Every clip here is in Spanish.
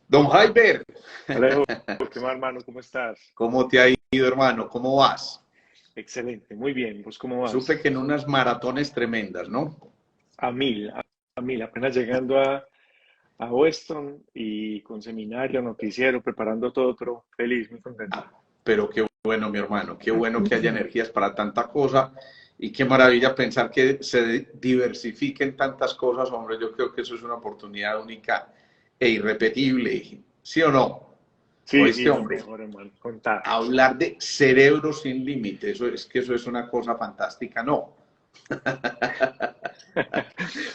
Don Jaiber, Alejo, ¿qué más, hermano? ¿Cómo estás? ¿cómo te ha ido, hermano? ¿Cómo vas? Excelente, muy bien. ¿Vos cómo Supe vas? que en unas maratones tremendas, ¿no? A mil, a mil, apenas llegando a Weston y con seminario, noticiero, preparando todo, pero feliz, muy contento. Pero qué bueno, mi hermano, qué bueno que haya energías para tanta cosa y qué maravilla pensar que se diversifiquen tantas cosas, hombre. Yo creo que eso es una oportunidad única e irrepetible, ¿sí o no? Sí, sí, ¿Oíste, es lo hombre? mejor, hermano. Contá. Hablar de cerebro sin límite, eso es una cosa fantástica, ¿no?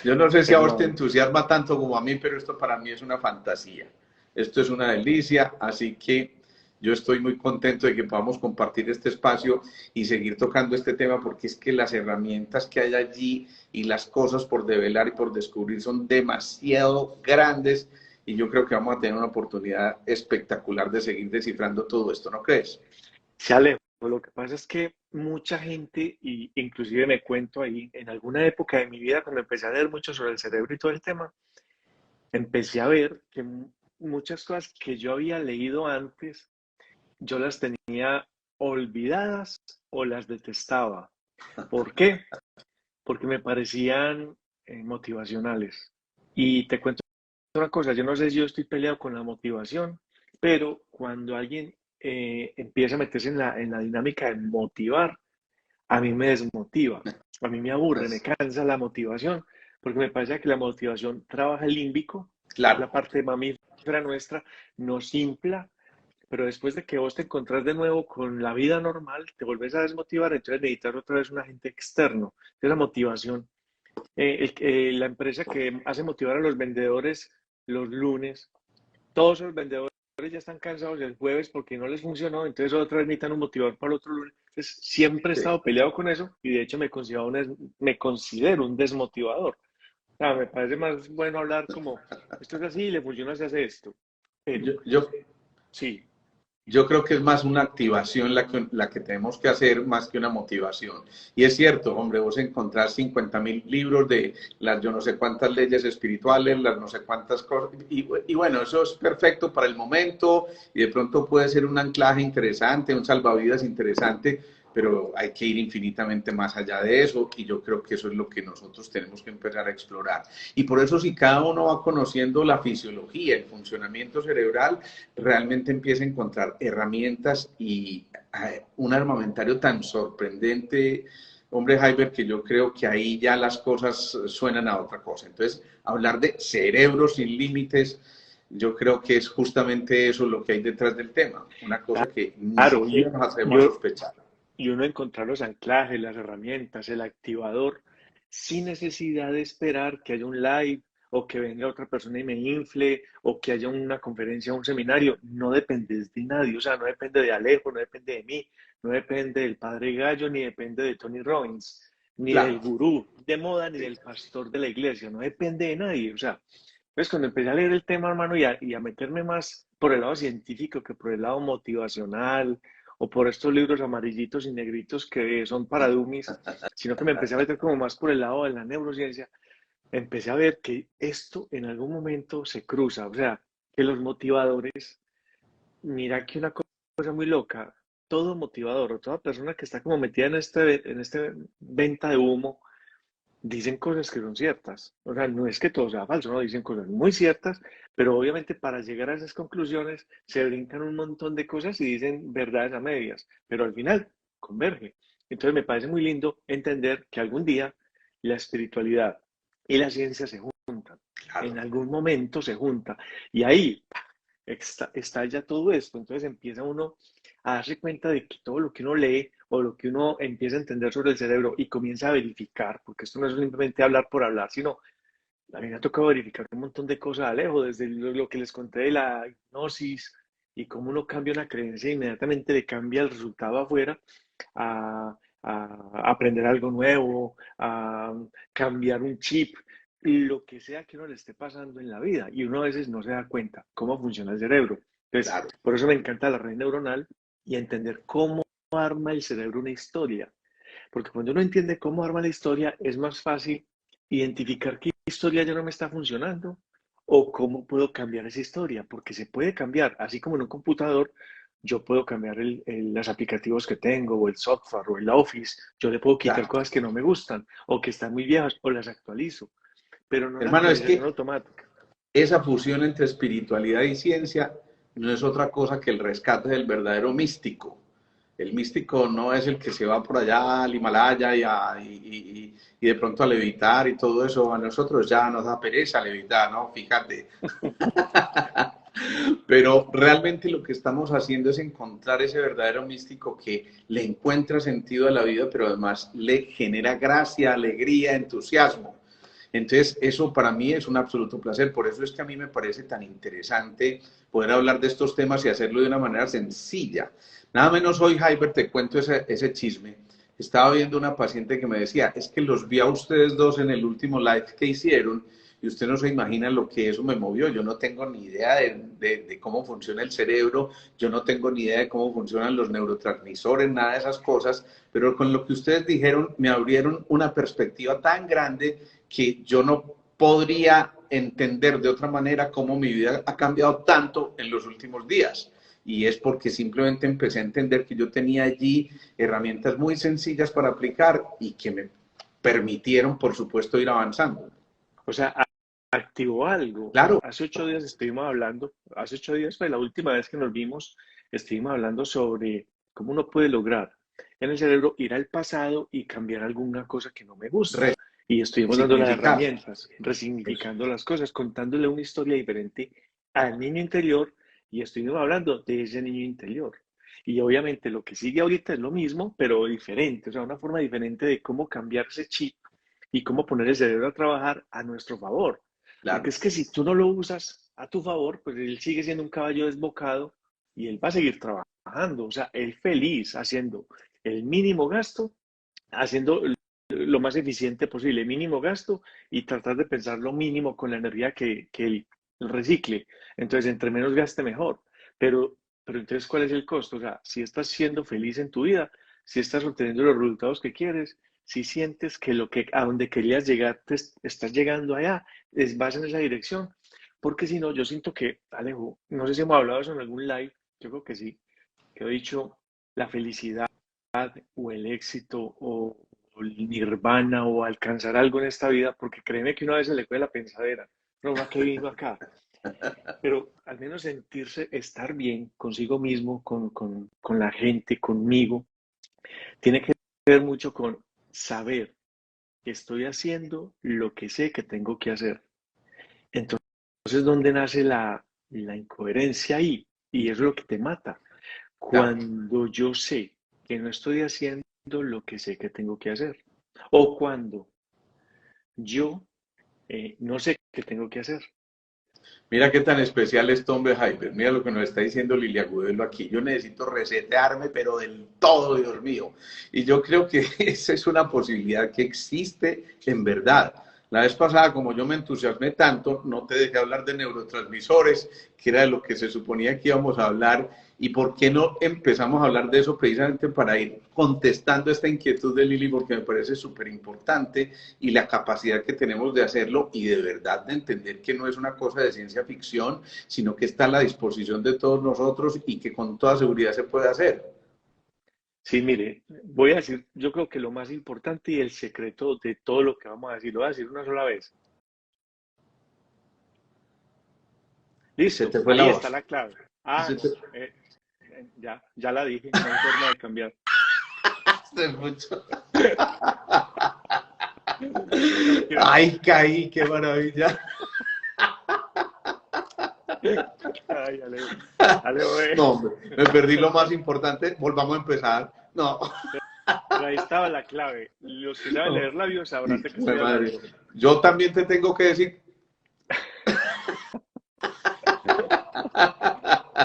Yo no sé si a vos te Hermano, entusiasma tanto como a mí, pero esto para mí es una fantasía. Esto es una delicia, así que yo estoy muy contento de que podamos compartir este espacio y seguir tocando este tema porque es que las herramientas que hay allí y las cosas por develar y por descubrir son demasiado grandes y yo creo que vamos a tener una oportunidad espectacular de seguir descifrando todo esto, ¿no crees? se alejo. Lo que pasa es que mucha gente, y inclusive me cuento ahí, en alguna época de mi vida, cuando empecé a leer mucho sobre el cerebro y todo el tema, empecé a ver que muchas cosas que yo había leído antes yo las tenía olvidadas o las detestaba. ¿Por qué? Porque me parecían motivacionales. Y te cuento una cosa, yo no sé si yo estoy peleado con la motivación, pero cuando alguien empieza a meterse en la dinámica de motivar, a mí me desmotiva, a mí me aburre, me Pues, cansa la motivación, porque me parece que la motivación trabaja el límbico, que es claro, la parte mamífera nuestra, nos infla, pero después de que vos te encontrás de nuevo con la vida normal, te volvés a desmotivar, entonces necesitas otra vez un agente externo. Entonces la motivación, la empresa que hace motivar a los vendedores los lunes, todos los vendedores ya están cansados el jueves porque no les funcionó, entonces otra vez necesitan un motivador para el otro lunes. Entonces siempre he sí. estado peleado con eso y de hecho me considero un desmotivador. O sea, me parece más bueno hablar como, esto es así, le funciona, se hace esto. Pero Yo, sí, Yo creo que es más una activación la que tenemos que hacer más que una motivación. Y es cierto, hombre, vos encontrás 50.000 libros de las yo no sé cuántas leyes espirituales, las no sé cuántas cosas. Y bueno, eso es perfecto para el momento y de pronto puede ser un anclaje interesante, un salvavidas interesante, pero hay que ir infinitamente más allá de eso y yo creo que eso es lo que nosotros tenemos que empezar a explorar. Y por eso si cada uno va conociendo la fisiología, el funcionamiento cerebral, realmente empieza a encontrar herramientas y un armamentario tan sorprendente, hombre Hyber, que yo creo que ahí ya las cosas suenan a otra cosa. Entonces, hablar de cerebros sin límites, yo creo que es justamente eso lo que hay detrás del tema, una cosa que ni claro, siquiera nos atrevemos a yo, sospechar. y uno encontrar los anclajes, las herramientas, el activador, sin necesidad de esperar que haya un live o que venga otra persona y me infle o que haya una conferencia o un seminario. No dependes de nadie, o sea, no depende de Alejo, no depende de mí, no depende del padre Gallo, ni depende de Tony Robbins, ni del Claro, gurú de moda, ni sí. del pastor de la iglesia, no depende de nadie. O sea, pues cuando empecé a leer el tema, hermano, y a meterme más por el lado científico que por el lado motivacional, o por estos libros amarillitos y negritos que son para dummies, sino que me empecé a meter como más por el lado de la neurociencia, empecé a ver que esto en algún momento se cruza, o sea, que los motivadores, mira que una cosa muy loca, todo motivador o toda persona que está como metida en este venta de humo, dicen cosas que son ciertas. O sea, no es que todo sea falso, no, dicen cosas muy ciertas, pero obviamente para llegar a esas conclusiones se brincan un montón de cosas y dicen verdades a medias, pero al final converge. Entonces me parece muy lindo entender que algún día la espiritualidad y la ciencia se juntan. En Claro. algún momento se juntan. Y ahí estalla todo esto. Entonces empieza uno a darse cuenta de que todo lo que uno lee o lo que uno empieza a entender sobre el cerebro y comienza a verificar, porque esto no es simplemente hablar por hablar, sino a mí me ha tocado verificar un montón de cosas, Alejo, desde lo que les conté de la hipnosis y cómo uno cambia una creencia e inmediatamente le cambia el resultado afuera a aprender algo nuevo, a cambiar un chip, lo que sea que uno le esté pasando en la vida. Y uno a veces no se da cuenta cómo funciona el cerebro. Entonces, Claro. por eso me encanta la red neuronal y entender cómo arma el cerebro una historia. Porque cuando uno entiende cómo arma la historia, es más fácil identificar qué historia ya no me está funcionando o cómo puedo cambiar esa historia, porque se puede cambiar, así como en un computador, yo puedo cambiar los aplicativos que tengo, o el software, o el Office, yo le puedo quitar Exacto. cosas que no me gustan, o que están muy viejas, o las actualizo, pero no la Hermano, es actualización que automática. esa fusión entre espiritualidad y ciencia no es otra cosa que el rescate del verdadero místico. El místico no es el que se va por allá al Himalaya y de pronto a levitar y todo eso. A nosotros ya nos da pereza levitar, ¿no? Fíjate. Pero realmente lo que estamos haciendo es encontrar ese verdadero místico que le encuentra sentido a la vida, pero además le genera gracia, alegría, entusiasmo. Entonces, eso para mí es un absoluto placer. Por eso es que a mí me parece tan interesante poder hablar de estos temas y hacerlo de una manera sencilla. Nada menos hoy, Hyper, te cuento ese chisme. Estaba viendo una paciente que me decía, es que los vi a ustedes dos en el último live que hicieron y usted no se imagina lo que eso me movió. Yo no tengo ni idea de cómo funciona el cerebro, yo no tengo ni idea de cómo funcionan los neurotransmisores, nada de esas cosas, pero con lo que ustedes dijeron me abrieron una perspectiva tan grande que yo no podría entender de otra manera cómo mi vida ha cambiado tanto en los últimos días. Y es porque simplemente empecé a entender que yo tenía allí herramientas muy sencillas para aplicar y que me permitieron, por supuesto, ir avanzando. O sea, activó algo. Claro, Hace 8 días estuvimos hablando, hace 8 días fue la última vez que nos vimos, estuvimos hablando sobre cómo uno puede lograr en el cerebro ir al pasado y cambiar alguna cosa que no me gusta. Y estuvimos dando las resignificar. herramientas, Eso. resignificando las cosas, contándole una historia diferente al niño interior y estuvimos hablando de ese niño interior. Y obviamente lo que sigue ahorita es lo mismo, pero diferente, o sea, una forma diferente de cómo cambiar ese chip y cómo poner el cerebro a trabajar a nuestro favor. Porque Claro, es que si tú no lo usas a tu favor, pues él sigue siendo un caballo desbocado y él va a seguir trabajando. O sea, él feliz haciendo el mínimo gasto, haciendo lo más eficiente posible, mínimo gasto y tratar de pensar lo mínimo con la energía que él recicle. Entonces, entre menos gaste, mejor. Pero entonces, ¿cuál es el costo? O sea, si estás siendo feliz en tu vida, si estás obteniendo los resultados que quieres, si sientes que lo que a donde querías llegar te estás llegando allá, vas en esa dirección. Porque si no, yo siento que, Alejo, no sé si hemos hablado de eso en algún live, yo creo que sí, que he dicho la felicidad o el éxito o el nirvana o alcanzar algo en esta vida, porque créeme que una vez se le coge la pensadera, no, ¿a qué vino acá? Pero al menos sentirse, estar bien consigo mismo, con la gente, conmigo, tiene que ver mucho con saber que estoy haciendo lo que sé que tengo que hacer. Entonces, ¿dónde nace la incoherencia ahí? Y es lo que te mata. claro. Cuando yo sé que no estoy haciendo lo que sé que tengo que hacer. O cuando yo no sé qué tengo que hacer. Mira qué tan especial es Tombe Hyper. Mira lo que nos está diciendo Lilia Gudelo aquí. Yo necesito resetearme, pero del todo, Dios mío. Y yo creo que esa es una posibilidad que existe en verdad. La vez pasada, como yo me entusiasmé tanto, no te dejé hablar de neurotransmisores, que era de lo que se suponía que íbamos a hablar. ¿Y por qué no empezamos a hablar de eso precisamente para ir contestando esta inquietud de Lili? Porque me parece súper importante y la capacidad que tenemos de hacerlo y de verdad de entender que no es una cosa de ciencia ficción, sino que está a la disposición de todos nosotros y que con toda seguridad se puede hacer. Sí, mire, voy a decir, yo creo que lo más importante y el secreto de todo lo que vamos a decir, lo voy a decir una sola vez. Se Listo, te fue la ahí está voz. la clave. Ah, Se te... no, ya la dije, no hay forma de cambiar. mucho. Mentiras. Ay, caí, qué maravilla. Ay, Alejo, Alejo, No, hombre, me perdí lo más importante. Volvamos a empezar. No, pero ahí estaba la clave. Los que saben no. leer labios sabrán Sí, de qué estoy madre. hablando. Yo también te tengo que decir.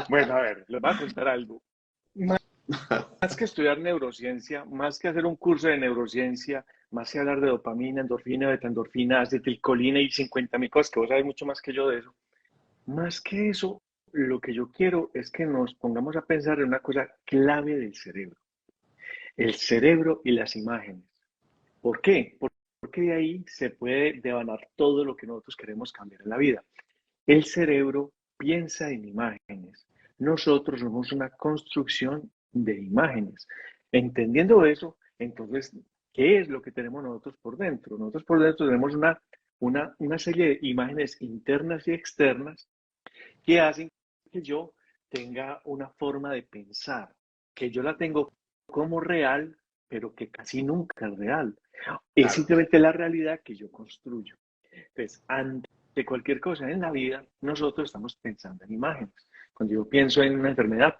Bueno, a ver, les voy a contar algo. Más que estudiar neurociencia, más que hacer un curso de neurociencia, más que hablar de dopamina, endorfina, beta-endorfina, acetilcolina y 50.000 cosas, que vos sabés mucho más que yo de eso. Más que eso, lo que yo quiero es que nos pongamos a pensar en una cosa clave del cerebro. El cerebro y las imágenes. ¿Por qué? Porque de ahí se puede devanar todo lo que nosotros queremos cambiar en la vida. El cerebro piensa en imágenes. Nosotros somos una construcción de imágenes. Entendiendo eso, entonces, ¿qué es lo que tenemos nosotros por dentro? Nosotros por dentro tenemos una serie de imágenes internas y externas que hacen que yo tenga una forma de pensar, que yo la tengo como real, pero que casi nunca es real. Es Claro. simplemente la realidad que yo construyo. Entonces, ante cualquier cosa en la vida, nosotros estamos pensando en imágenes. Cuando yo pienso en una enfermedad,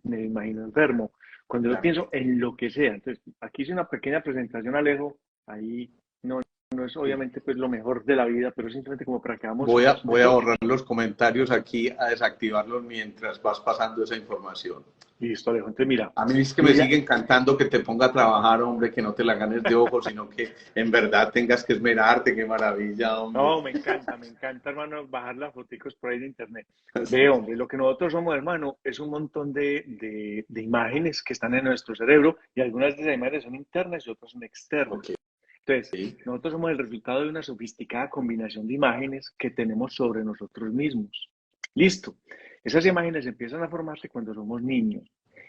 me imagino enfermo. Cuando yo Claro. pienso en lo que sea. Entonces, aquí hice una pequeña presentación, Alejo. Ahí no es obviamente pues lo mejor de la vida, pero simplemente como para que hagamos Voy a mejor. borrar los comentarios aquí, a desactivarlos mientras vas pasando esa información. Listo, Alejo. Entonces, mira, A mí es que me mira, sigue encantando que te ponga a trabajar, hombre, que no te la ganes de ojo, sino que en verdad tengas que esmerarte. Qué maravilla, hombre. no, me encanta, hermano, bajar las fotos por ahí de internet. Ve, hombre, lo que nosotros somos, hermano, es un montón de imágenes que están en nuestro cerebro y algunas de esas imágenes son internas y otras son externas. Ok. Entonces, nosotros somos el resultado de una sofisticada combinación de imágenes que tenemos sobre nosotros mismos. Listo. Esas imágenes empiezan a formarse cuando somos niños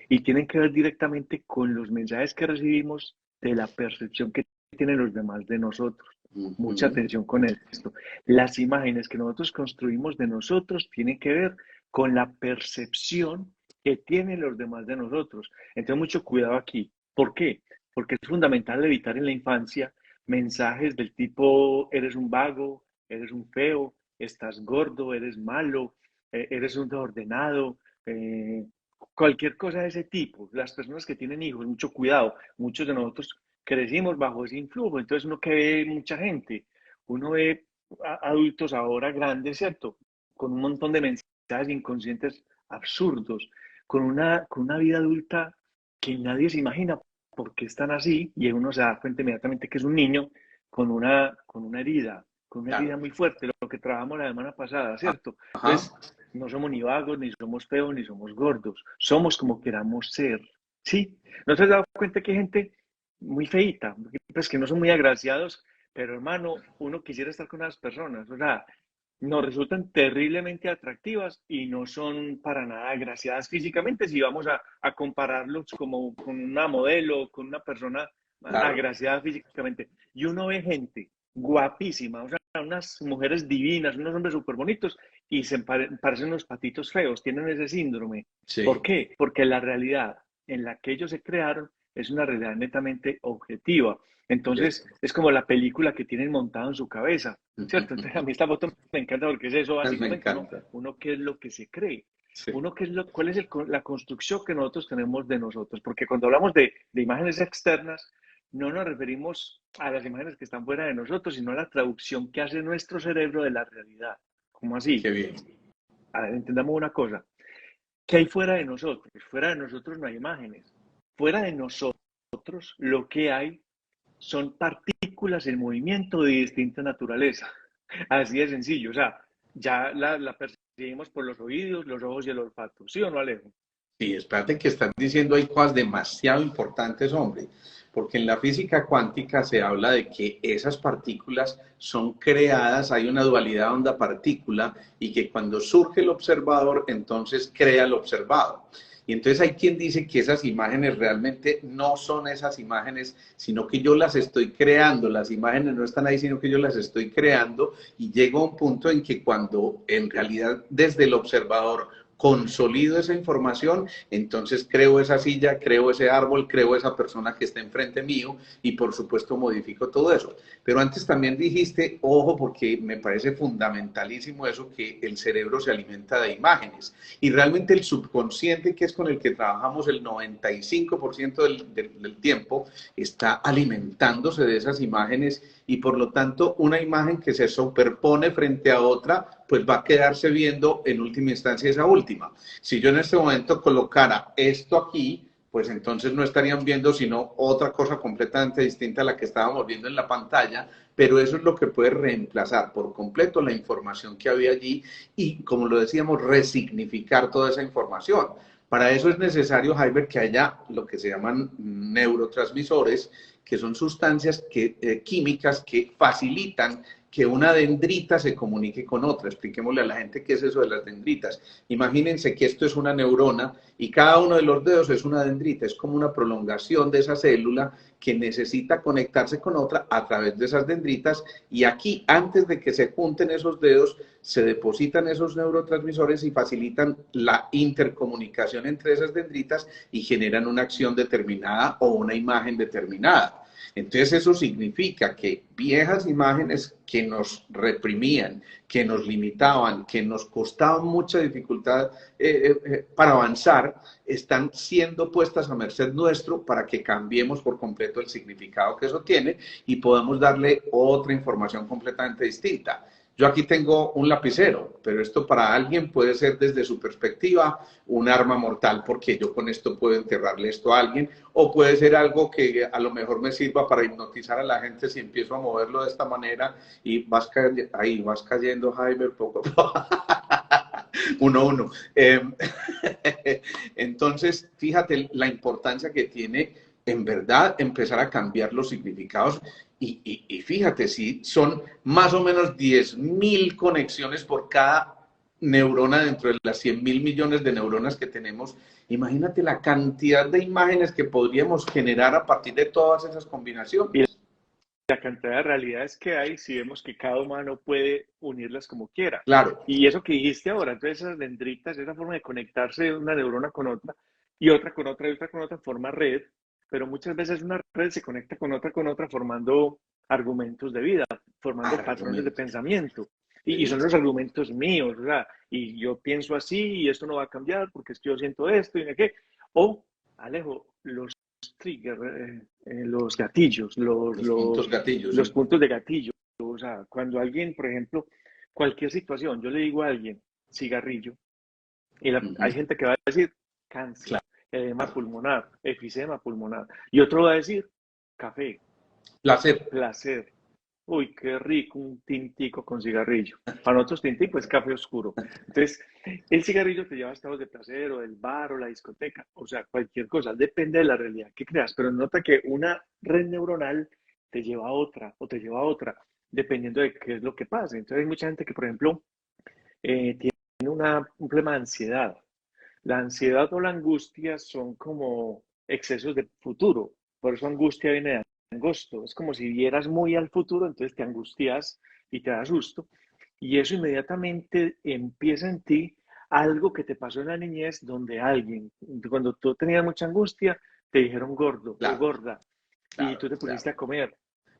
y tienen que ver directamente con los mensajes que recibimos de la percepción que tienen los demás de nosotros. Mucha Ujú. atención con esto. Las imágenes que nosotros construimos de nosotros tienen que ver con la percepción que tienen los demás de nosotros. Entonces, mucho cuidado aquí. ¿Por qué? Porque es fundamental evitar en la infancia mensajes del tipo, eres un vago, eres un feo, estás gordo, eres malo, eres un desordenado, cualquier cosa de ese tipo. Las personas que tienen hijos, mucho cuidado. Muchos de nosotros crecimos bajo ese influjo, entonces uno que ve mucha gente, uno ve adultos ahora grandes, ¿cierto? Con un montón de mensajes inconscientes absurdos, con una vida adulta que nadie se imagina por qué están así, y uno se da cuenta inmediatamente que es un niño con una herida Claro. muy fuerte, lo que trabajamos la semana pasada, ¿cierto? Ajá. Entonces, no somos ni vagos, ni somos feos, ni somos gordos, somos como queramos ser, ¿sí? ¿No te has dado cuenta que hay gente muy feita, pues que no son muy agraciados, pero hermano, uno quisiera estar con las personas, o sea, nos resultan terriblemente atractivas y no son para nada agraciadas físicamente si vamos a compararlos como con una modelo, con una persona Claro. agraciada físicamente. Y uno ve gente guapísima, o sea, unas mujeres divinas, unos hombres súper bonitos y parecen unos patitos feos, tienen ese síndrome. ¿Por Sí. qué? Porque la realidad en la que ellos se crearon es una realidad netamente objetiva. Entonces, es como la película que tienen montado en su cabeza, ¿cierto? Entonces, a mí esta foto me encanta porque es eso, Me básicamente, encanta. uno qué es lo que se cree, Sí. uno qué es cuál es la construcción que nosotros tenemos de nosotros, porque cuando hablamos de imágenes externas, no nos referimos a las imágenes que están fuera de nosotros, sino a la traducción que hace nuestro cerebro de la realidad. ¿Cómo Qué así? bien. A ver, entendamos una cosa. ¿Qué hay fuera de nosotros? Fuera de nosotros no hay imágenes. Fuera de nosotros lo que hay son partículas en movimiento de distinta naturaleza. Así de sencillo. O sea, ya la percibimos por los oídos, los ojos y el olfato. ¿Sí o no, Alejo? Sí, espérate que estás diciendo hay cosas demasiado importantes, hombre, porque en la física cuántica se habla de que esas partículas son creadas, hay una dualidad onda-partícula y que cuando surge el observador, entonces crea el observado. Y entonces hay quien dice que esas imágenes realmente no son esas imágenes, sino que yo las estoy creando. Las imágenes no están ahí, sino que yo las estoy creando y llega un punto en que cuando en realidad desde el observador consolido esa información, entonces creo esa silla, creo ese árbol, creo esa persona que está enfrente mío y por supuesto modifico todo eso. Pero antes también dijiste, ojo, porque me parece fundamentalísimo eso, que el cerebro se alimenta de imágenes y realmente el subconsciente, que es con el que trabajamos el 95% del tiempo, está alimentándose de esas imágenes y por lo tanto una imagen que se superpone frente a otra, pues va a quedarse viendo en última instancia esa última. Si yo en este momento colocara esto aquí, pues entonces no estarían viendo sino otra cosa completamente distinta a la que estábamos viendo en la pantalla, pero eso es lo que puede reemplazar por completo la información que había allí y, como lo decíamos, resignificar toda esa información. Para eso es necesario, Javier, que haya lo que se llaman neurotransmisores, que son sustancias químicas que facilitan que una dendrita se comunique con otra. Expliquémosle a la gente qué es eso de las dendritas. Imagínense que esto es una neurona y cada uno de los dedos es una dendrita, es como una prolongación de esa célula que necesita conectarse con otra a través de esas dendritas, y aquí, antes de que se junten esos dedos, se depositan esos neurotransmisores y facilitan la intercomunicación entre esas dendritas y generan una acción determinada o una imagen determinada. Entonces eso significa que viejas imágenes que nos reprimían, que nos limitaban, que nos costaban mucha dificultad para avanzar, están siendo puestas a merced nuestro para que cambiemos por completo el significado que eso tiene y podamos darle otra información completamente distinta. Yo aquí tengo un lapicero, pero esto para alguien puede ser desde su perspectiva un arma mortal, porque yo con esto puedo enterrarle esto a alguien, o puede ser algo que a lo mejor me sirva para hipnotizar a la gente si empiezo a moverlo de esta manera y vas cayendo, Jaime, poco a poco. Uno a uno. Entonces, fíjate la importancia que tiene en verdad empezar a cambiar los significados. Y fíjate, si son más o menos 10.000 conexiones por cada neurona dentro de las 100.000 millones de neuronas que tenemos, imagínate la cantidad de imágenes que podríamos generar a partir de todas esas Y combinaciones. la cantidad de realidades que hay si vemos que cada humano puede unirlas como quiera. Claro. Y eso que dijiste ahora, entonces esas dendritas, esa forma de conectarse de una neurona con otra, y otra con otra, y otra con otra, forma red, pero muchas veces una red se conecta con otra, formando argumentos de vida, formando patrones de pensamiento. Y son los argumentos míos, o sea, y yo pienso así, y esto no va a cambiar porque es que yo siento esto y no qué. O, Alejo, los triggers, los gatillos, Los puntos gatillos, los sí. puntos de gatillo. O sea, cuando alguien, por ejemplo, cualquier situación, yo le digo a alguien, cigarrillo, y hay gente que va a decir cáncer, Claro. edema pulmonar, efisema pulmonar, y otro va a decir café, Placer. placer. Uy, qué rico un tintico con cigarrillo. Para nosotros tintico es café oscuro. Entonces, el cigarrillo te lleva a estados de placer o del bar o la discoteca, o sea, cualquier cosa, depende de la realidad que creas, pero nota que una red neuronal te lleva a otra o te lleva a otra, dependiendo de qué es lo que pase. Entonces, hay mucha gente que, por ejemplo, tiene un problema de ansiedad. La ansiedad o la angustia son como excesos de futuro, por eso angustia viene de angosto. Es como si vieras muy al futuro, entonces te angustias y te da susto. Y eso inmediatamente empieza en ti algo que te pasó en la niñez, donde alguien, cuando tú tenías mucha angustia, te dijeron gordo o Claro, gorda y claro, tú te pusiste claro. a comer.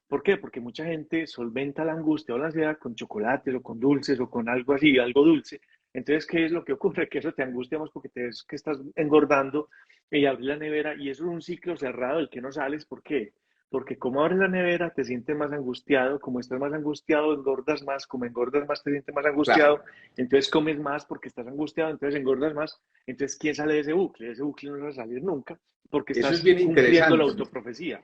¿Por qué? Porque mucha gente solventa la angustia o la ansiedad con chocolates o con dulces o con algo así, algo dulce. Entonces, ¿qué es lo que ocurre? Que eso te angustia más porque te ves que estás engordando y abres la nevera y eso es un ciclo cerrado del que no sales. ¿Por qué? Porque como abres la nevera te sientes más angustiado, como estás más angustiado engordas más, como engordas más te sientes más Claro. angustiado, entonces comes más porque estás angustiado, entonces engordas más. Entonces, ¿quién sale de ese bucle? De ese bucle no vas a salir nunca porque Eso es estás bien cumpliendo la interesante. autoprofecía.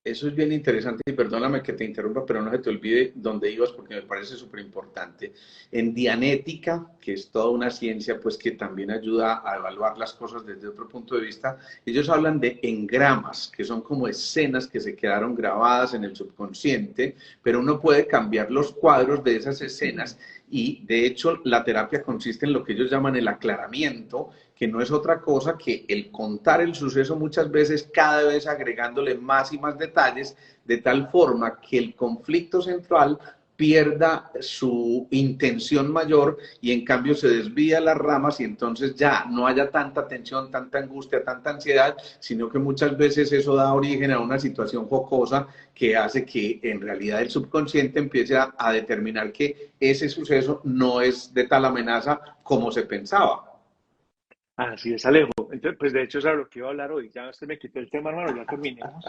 Eso es bien interesante y perdóname que te interrumpa, pero no se te olvide dónde ibas porque me parece súper importante. En Dianética, que es toda una ciencia, pues que también ayuda a evaluar las cosas desde otro punto de vista, ellos hablan de engramas, que son como escenas que se quedaron grabadas en el subconsciente, pero uno puede cambiar los cuadros de esas escenas y de hecho la terapia consiste en lo que ellos llaman el aclaramiento, que no es otra cosa que el contar el suceso muchas veces, cada vez agregándole más y más detalles, de tal forma que el conflicto central pierda su intención mayor y en cambio se desvía las ramas y entonces ya no haya tanta tensión, tanta angustia, tanta ansiedad, sino que muchas veces eso da origen a una situación jocosa que hace que en realidad el subconsciente empiece a determinar que ese suceso no es de tal amenaza como se pensaba. Así es, Alejo. Entonces, pues de hecho, es a lo que iba a hablar hoy. Ya usted me quitó el tema, hermano, ya terminemos.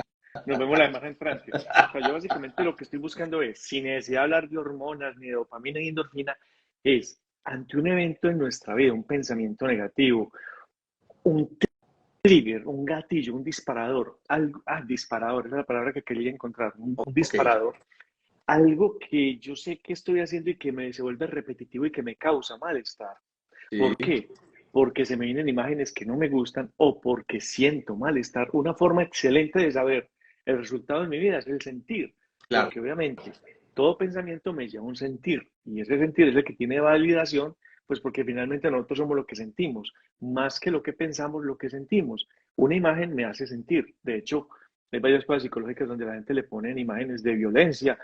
Nos vemos la imagen entrante. O sea, yo básicamente lo que estoy buscando es, sin necesidad de hablar de hormonas, ni de dopamina, ni endorfina, es ante un evento en nuestra vida, un pensamiento negativo, un trigger, un gatillo, un disparador, algo, disparador, esa es la palabra que quería encontrar, un Ok, disparador, algo que yo sé que estoy haciendo y que se vuelve repetitivo y que me causa malestar. sí, ¿Por qué? Porque se me vienen imágenes que no me gustan o porque siento malestar. Una forma excelente de saber el resultado de mi vida es el sentir, claro. porque obviamente todo pensamiento me lleva a un sentir, y ese sentir es el que tiene validación, pues porque finalmente nosotros somos lo que sentimos, más que lo que pensamos, lo que sentimos. Una imagen me hace sentir. De hecho, hay varias pruebas psicológicas donde la gente le ponen imágenes de violencia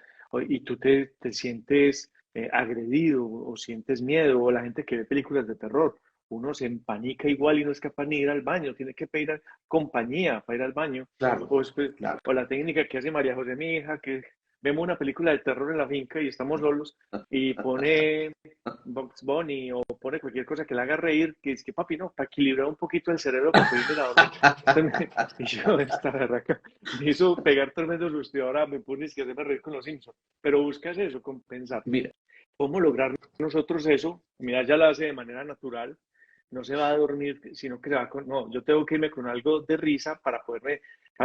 y tú te sientes agredido o sientes miedo, o la gente que ve películas de terror, uno se empanica igual y no es capaz ni ir al baño, tiene que pedir compañía para ir al baño. Claro, O, después, claro. o la técnica que hace María José, mi hija, que vemos una película de terror en la finca y estamos solos y pone Bugs Bunny o pone cualquier cosa que le haga reír, que es que papi, no, para equilibrar un poquito el cerebro para poder ir a dormir. Y yo, esta verdad, me hizo pegar tremendo susto y ahora me pones que hacerme reír con los Simpsons. Pero buscas eso, compensar. Mira, ¿Cómo lograr nosotros eso? Mira, ya lo hace de manera natural, no se va a dormir, sino que se va con, no, yo tengo que irme con algo de risa para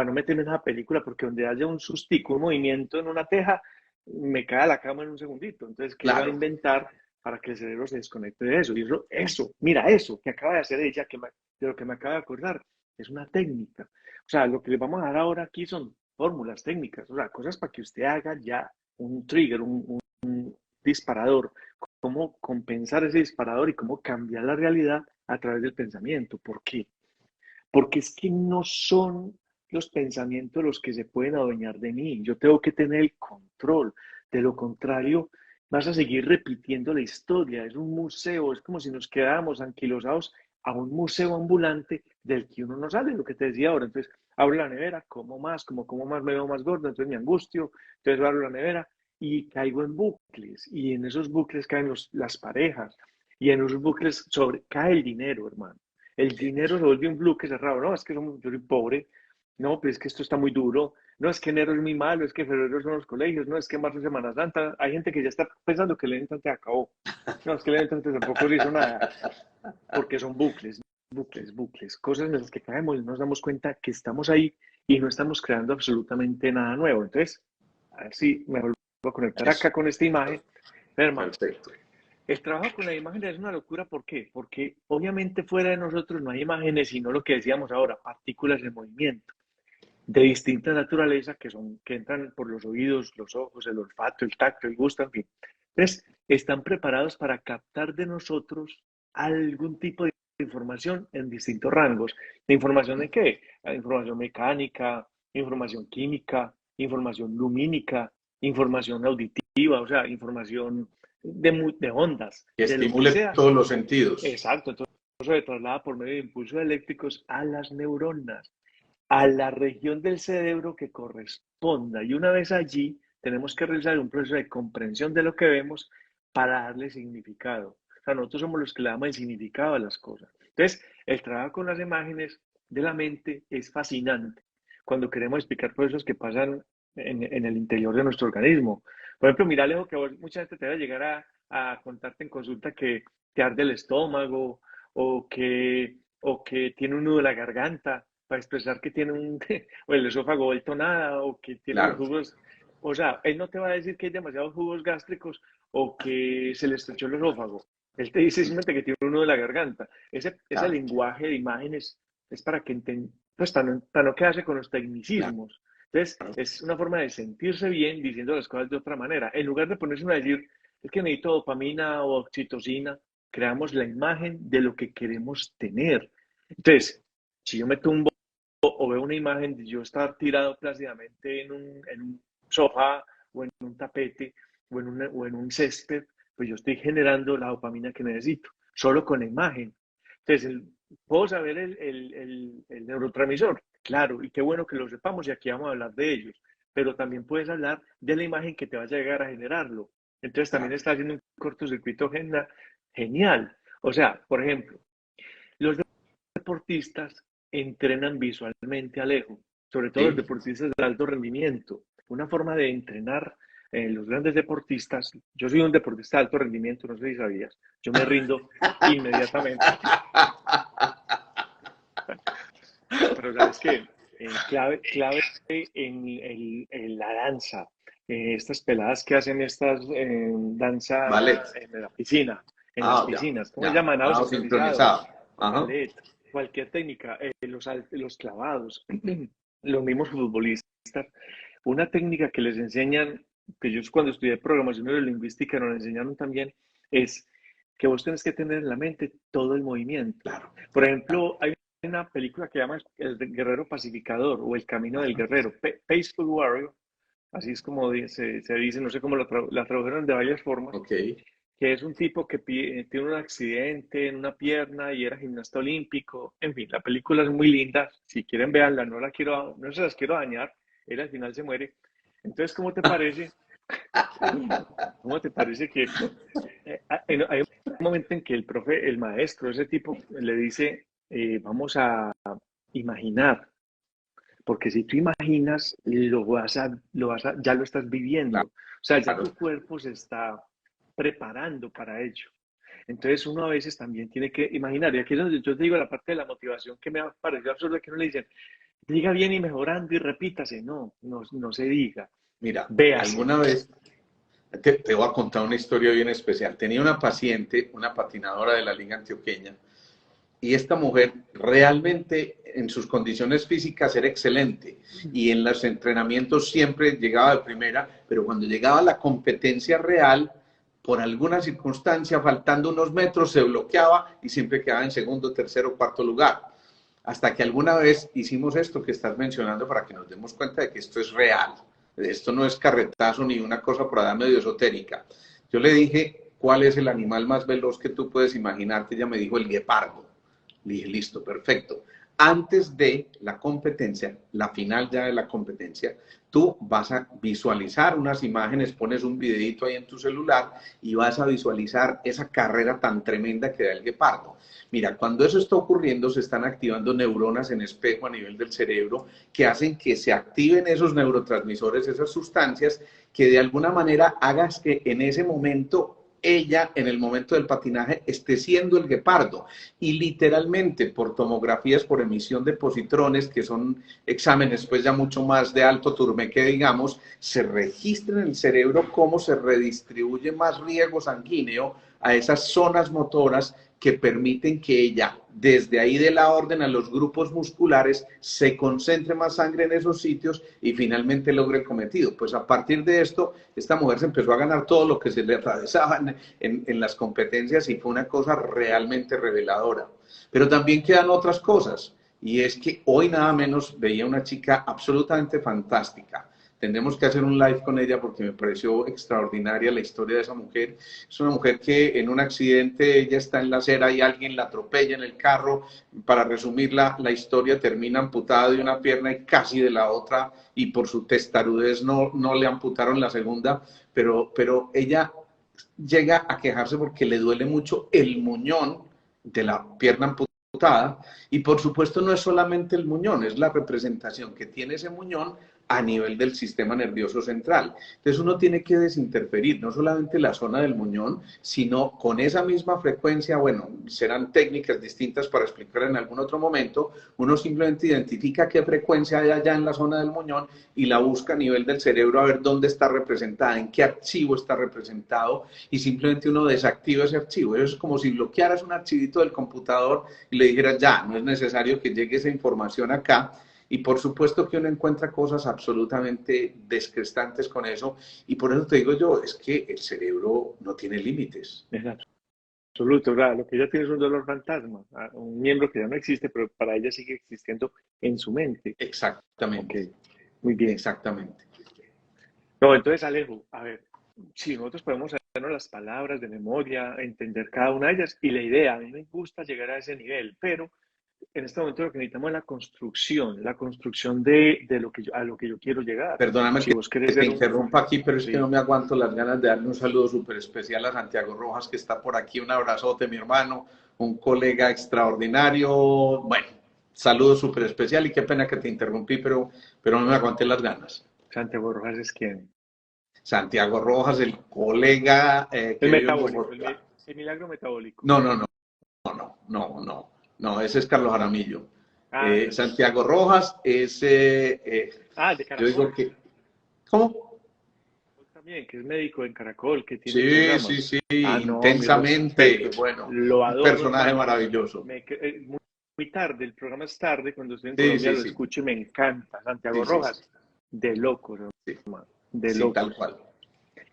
no meterme en esa película, porque donde haya un sustico, un movimiento en una teja, me cae la cama en un segundito. Entonces, ¿qué va a claro, inventar para que el cerebro se desconecte de eso? Y eso, mira eso que acaba de hacer ella, de lo que me acaba de acordar, es una técnica. O sea, lo que le vamos a dar ahora aquí son fórmulas técnicas, o sea, cosas para que usted haga ya un trigger, un disparador, cómo compensar ese disparador y cómo cambiar la realidad a través del pensamiento. ¿Por qué? Porque es que no son los pensamientos los que se pueden adueñar de mí. Yo tengo que tener el control. De lo contrario, vas a seguir repitiendo la historia. Es un museo, es como si nos quedáramos anquilosados a un museo ambulante del que uno no sale, lo que te decía ahora. Entonces, abro la nevera, como más, me veo más gordo, entonces me angustio, entonces abro la nevera y caigo en bucles. Y en esos bucles caen las parejas. Y en esos bucles cae el dinero, hermano. El dinero se vuelve un bloque cerrado. No, es que yo soy pobre. No, pero es que esto está muy duro. No, es que enero es muy malo. Es que febrero son los colegios. No, es que marzo es Semana Santa. Hay gente que ya está pensando que el año entrante acabó. No, es que el año entrante tampoco se hizo nada. Porque son bucles, bucles, bucles. Cosas en las que caemos y no nos damos cuenta que estamos ahí y no estamos creando absolutamente nada nuevo. Entonces, a ver si me vuelvo a conectar eso, acá con esta imagen. Hermano, perfecto. el trabajo con la imagen es una locura, ¿por qué? Porque obviamente fuera de nosotros no hay imágenes, sino lo que decíamos ahora, partículas de movimiento de distinta naturaleza que entran por los oídos, los ojos, el olfato, el tacto, el gusto, en fin. Entonces, están preparados para captar de nosotros algún tipo de información en distintos rangos. ¿De información de qué? Información mecánica, información química, información lumínica, información auditiva, o sea, información de ondas, Que de lo que estimule sea. todos los sentidos. Exacto, entonces eso se traslada por medio de impulsos eléctricos a las neuronas, a la región del cerebro que corresponda. Y una vez allí, tenemos que realizar un proceso de comprensión de lo que vemos para darle significado. O sea, nosotros somos los que le damos el significado a las cosas. Entonces, el trabajo con las imágenes de la mente es fascinante cuando queremos explicar procesos que pasan en el interior de nuestro organismo. Por ejemplo, mira, Alejo, que mucha gente te va a llegar a contarte en consulta que te arde el estómago o que tiene un nudo en la garganta para expresar que tiene o el esófago vuelto nada, o que tiene los Claro, jugos. O sea, él no te va a decir que hay demasiados jugos gástricos o que se le estrechó el esófago. Él te dice simplemente que tiene uno de la garganta. Ese claro, lenguaje de imágenes es para que pues para no quedarse con los claro. tecnicismos. Entonces, es una forma de sentirse bien diciendo las cosas de otra manera. En lugar de ponerse a decir, es que necesito dopamina o oxitocina, creamos la imagen de lo que queremos tener. Entonces, si yo me tumbo o veo una imagen de yo estar tirado plácidamente en un sofá o en un tapete o en un césped, pues yo estoy generando la dopamina que necesito, solo con la imagen. Entonces, ¿puedo saber el neurotransmisor? Claro, y qué bueno que lo sepamos y aquí vamos a hablar de ellos, pero también puedes hablar de la imagen que te va a llegar a generarlo. Entonces, también Claro. está haciendo un cortocircuito genial. O sea, por ejemplo, los deportistas entrenan visualmente, Alejo, sobre todo los Sí. deportistas de alto rendimiento. Una forma de entrenar los grandes deportistas, yo soy un deportista de alto rendimiento, no sé si sabías, yo me rindo inmediatamente, pero sabes que clave en la danza, estas peladas que hacen estas danza Ballet. en la piscina, en las Ah, ya, piscinas, ¿cómo se ya. llama? Nado Nado sincronizado, sincronizado. Ajá. ballet, cualquier técnica, los clavados, los mismos futbolistas, una técnica que les enseñan que yo cuando estudié programación neurolingüística nos enseñaron también, es que vos tenés que tener en la mente todo el movimiento. Claro, Por claro. ejemplo, hay una película que llama El Guerrero Pacificador o El Camino del Ajá. Guerrero, Peaceful Warrior, así es como se dice, no sé cómo la tradujeron de varias formas, Ok. que es un tipo que tiene un accidente en una pierna y era gimnasta olímpico. En fin, la película es muy linda. Si quieren verla, no se las quiero dañar. Él al final se muere. Entonces, cómo te parece que hay un momento en que el profe, el maestro, ese tipo, le dice, vamos a imaginar, porque si tú imaginas, ya lo estás viviendo. Claro, O sea, ya claro. tu cuerpo se está preparando para ello. Entonces uno a veces también tiene que imaginar, y aquí es donde yo te digo la parte de la motivación que me ha parecido absurda, que uno le dicen, diga bien y mejorando y repítase. No se diga, Mira, véase. alguna vez te voy a contar una historia bien especial. Tenía una paciente, una patinadora de la Liga Antioqueña, y esta mujer realmente en sus condiciones físicas era excelente y en los entrenamientos siempre llegaba de primera, pero cuando llegaba a la competencia real, por alguna circunstancia, faltando unos metros, se bloqueaba y siempre quedaba en segundo, tercero, cuarto lugar. Hasta que alguna vez hicimos esto que estás mencionando para que nos demos cuenta de que esto es real. Esto no es carretazo ni una cosa por allá medio esotérica. Yo le dije, ¿cuál es el animal más veloz que tú puedes imaginarte? Ella me dijo, el guepardo. Le dije, listo, perfecto. Antes de la competencia, la final ya de la competencia, tú vas a visualizar unas imágenes, pones un videito ahí en tu celular y vas a visualizar esa carrera tan tremenda que da el guepardo. Mira, cuando eso está ocurriendo, se están activando neuronas en espejo a nivel del cerebro que hacen que se activen esos neurotransmisores, esas sustancias que de alguna manera hagas que en ese momento ella en el momento del patinaje esté siendo el guepardo y literalmente por tomografías, por emisión de positrones, que son exámenes pues ya mucho más de alto turmeque, digamos, se registra en el cerebro cómo se redistribuye más riego sanguíneo a esas zonas motoras que permiten que ella, desde ahí de la orden a los grupos musculares, se concentre más sangre en esos sitios y finalmente logre el cometido. Pues a partir de esto, esta mujer se empezó a ganar todo lo que se le atravesaba en las competencias y fue una cosa realmente reveladora. Pero también quedan otras cosas y es que hoy nada menos veía una chica absolutamente fantástica. Tendremos que hacer un live con ella porque me pareció extraordinaria la historia de esa mujer. Es una mujer que en un accidente ella está en la acera y alguien la atropella en el carro. Para resumir la historia, termina amputada de una pierna y casi de la otra y por su testarudez no le amputaron la segunda, pero ella llega a quejarse porque le duele mucho el muñón de la pierna amputada y por supuesto no es solamente el muñón, es la representación que tiene ese muñón a nivel del sistema nervioso central. Entonces uno tiene que desinterferir no solamente la zona del muñón, sino con esa misma frecuencia, bueno, serán técnicas distintas para explicar en algún otro momento, uno simplemente identifica qué frecuencia hay allá en la zona del muñón y la busca a nivel del cerebro a ver dónde está representada, en qué archivo está representado y simplemente uno desactiva ese archivo. Eso es como si bloquearas un archivito del computador y le dijeras ya, no es necesario que llegue esa información acá. Y por supuesto que uno encuentra cosas absolutamente descrestantes con eso. Y por eso te digo yo, es que el cerebro no tiene límites. Es absoluto, claro. Lo que ella tiene es un dolor fantasma, un miembro que ya no existe, pero para ella sigue existiendo en su mente. Ok, Exactamente, muy bien. exactamente. No, entonces Alejo, a ver, si nosotros podemos hacernos las palabras de memoria, entender cada una de ellas, y la idea, a mí me gusta llegar a ese nivel, pero en este momento lo que necesitamos es la construcción de a lo que yo quiero llegar. Perdóname Si vos que querés te ser un, interrumpa aquí, pero es que no sí, me aguanto las ganas de darle un saludo súper especial a Santiago Rojas, que está por aquí. Un abrazote, mi hermano, un colega extraordinario. Bueno, saludo súper especial y qué pena que te interrumpí, pero no me aguanté las ganas. Santiago Rojas es quien. Santiago Rojas, el colega El que vive en metabólico, Bogotá. el milagro metabólico. No, no, no, no, ese es Carlos Jaramillo. Ah, no, entonces Santiago otro. Rojas es, De yo digo Caracol. que, ¿cómo? También, que es médico en Caracol, que tiene Sí, sí, programas. sí, Ah, no, mi intensamente. respeto. Bueno, Lo un adoro, personaje hermano. maravilloso. Muy tarde, el programa es tarde, cuando estoy en Sí, Colombia sí, lo sí, escucho y me encanta. Santiago sí, sí, sí, Rojas, de locos, sí, hermano, de sí, tal locos. cual.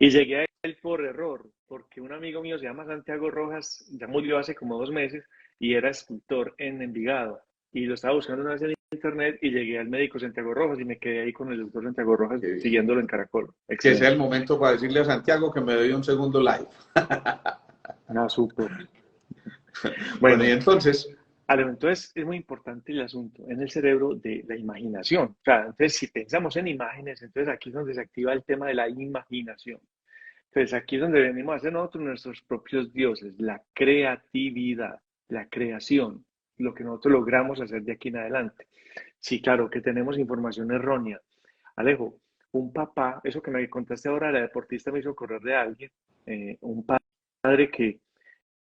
Y llegué a él por error, porque un amigo mío se llama Santiago Rojas, ya murió hace como 2 meses, y era escultor en Envigado. Y lo estaba buscando una vez en internet y llegué al médico Santiago Rojas y me quedé ahí con el doctor Santiago Rojas Qué bien. siguiéndolo en Caracol. Que sea Excelente. el momento para decirle a Santiago que me doy un segundo live. Ah, súper. Bueno, y Bueno, entonces, Alejo, entonces es muy importante el asunto en el cerebro de la imaginación. O sea, entonces si pensamos en imágenes, entonces aquí es donde se activa el tema de la imaginación. Entonces aquí es donde venimos a ser nosotros nuestros propios dioses, la creatividad, la creación, lo que nosotros logramos hacer de aquí en adelante. Sí, claro, que tenemos información errónea. Alejo, un papá, eso que me contaste ahora, la deportista me hizo correr de alguien, un padre que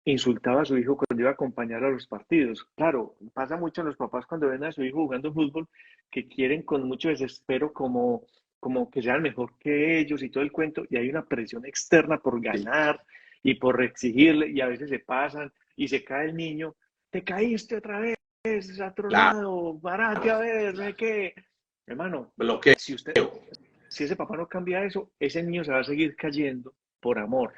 insultaba a su hijo cuando iba a acompañar a los partidos. Claro, pasa mucho en los papás cuando ven a su hijo jugando fútbol que quieren con mucho desespero como que sean mejor que ellos y todo el cuento, y hay una presión externa por sí, ganar y por exigirle, y a veces se pasan y se cae el niño, te caíste otra vez, a otro claro, lase a ver, no sé qué. Hermano, bloqueo. si ese papá no cambia eso, ese niño se va a seguir cayendo por amor.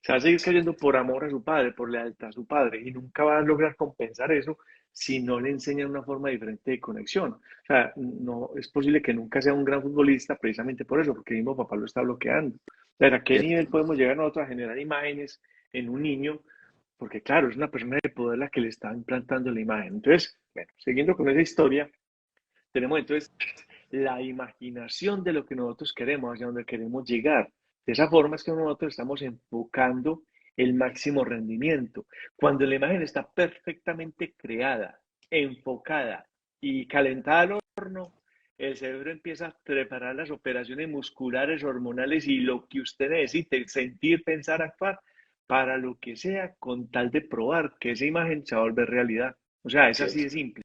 Se va a seguir cayendo por amor a su padre, por lealtad a su padre, y nunca va a lograr compensar eso si no le enseñan una forma diferente de conexión. O sea, no es posible que nunca sea un gran futbolista precisamente por eso, porque el mismo papá lo está bloqueando. Pero ¿a qué nivel podemos llegar nosotros a generar imágenes en un niño? Porque claro, es una persona de poder la que le está implantando la imagen. Entonces, bueno, siguiendo con esa historia, tenemos entonces la imaginación de lo que nosotros queremos, hacia donde queremos llegar. De esa forma es que nosotros estamos enfocando el máximo rendimiento. Cuando la imagen está perfectamente creada, enfocada y calentada al horno, el cerebro empieza a preparar las operaciones musculares, hormonales y lo que usted necesite, sentir, pensar, actuar, para lo que sea, con tal de probar que esa imagen se va a volver realidad. O sea, es así de simple.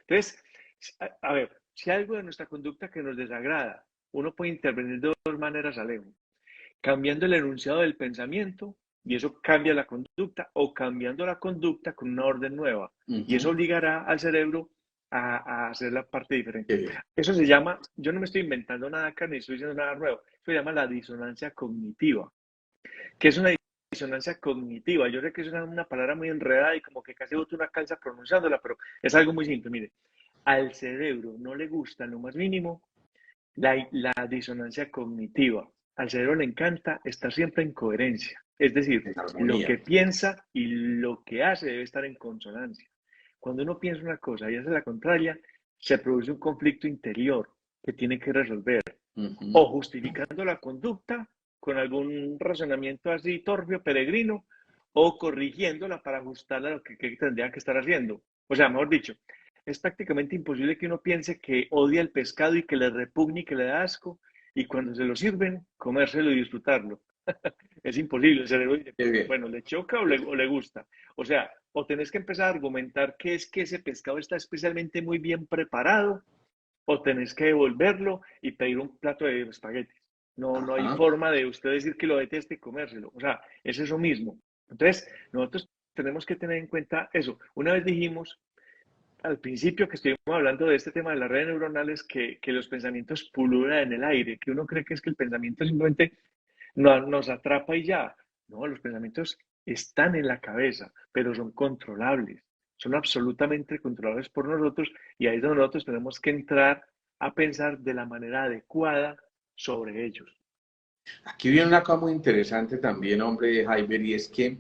Entonces, a ver, si hay algo de nuestra conducta que nos desagrada, uno puede intervenir de dos maneras, Alejo. Cambiando el enunciado del pensamiento, y eso cambia la conducta, o cambiando la conducta con una orden nueva. Y eso Ujú. obligará al cerebro a hacer la parte diferente. Qué bien. Eso se llama, yo no me estoy inventando nada acá, ni estoy diciendo nada nuevo, eso se llama la disonancia cognitiva. ¿Qué es una disonancia cognitiva? Yo sé que es una palabra muy enredada y como que casi boto una calza pronunciándola, pero es algo muy simple. Mire, al cerebro no le gusta en lo más mínimo la disonancia cognitiva. Al cerebro le encanta estar siempre en coherencia. Es decir, En lo armonía. que piensa y lo que hace debe estar en consonancia. Cuando uno piensa una cosa y hace la contraria, se produce un conflicto interior que tiene que resolver. Ujú. O justificando la conducta con algún razonamiento así torpio, peregrino, o corrigiéndola para ajustarla a lo que tendría que estar haciendo. O sea, mejor dicho, es prácticamente imposible que uno piense que odia el pescado y que le repugna y que le da asco, y cuando se lo sirven, comérselo y disfrutarlo. Es imposible, el cerebro dice, Qué bien. bueno, ¿le choca o le gusta? O sea, o tenés que empezar a argumentar que es que ese pescado está especialmente muy bien preparado, o tenés que devolverlo y pedir un plato de espaguetis. No, no hay Ajá. forma de usted decir que lo deteste y comérselo. O sea, es eso mismo. Entonces, nosotros tenemos que tener en cuenta eso. Una vez dijimos al principio que estuvimos hablando de este tema de las redes neuronales, que los pensamientos pululan en el aire, que uno cree que es que el pensamiento simplemente nos atrapa y ya. No, los pensamientos están en la cabeza, pero son controlables. Son absolutamente controlables por nosotros y ahí es donde nosotros tenemos que entrar a pensar de la manera adecuada sobre ellos. Aquí viene una cosa muy interesante también, hombre, Jaiber, y es que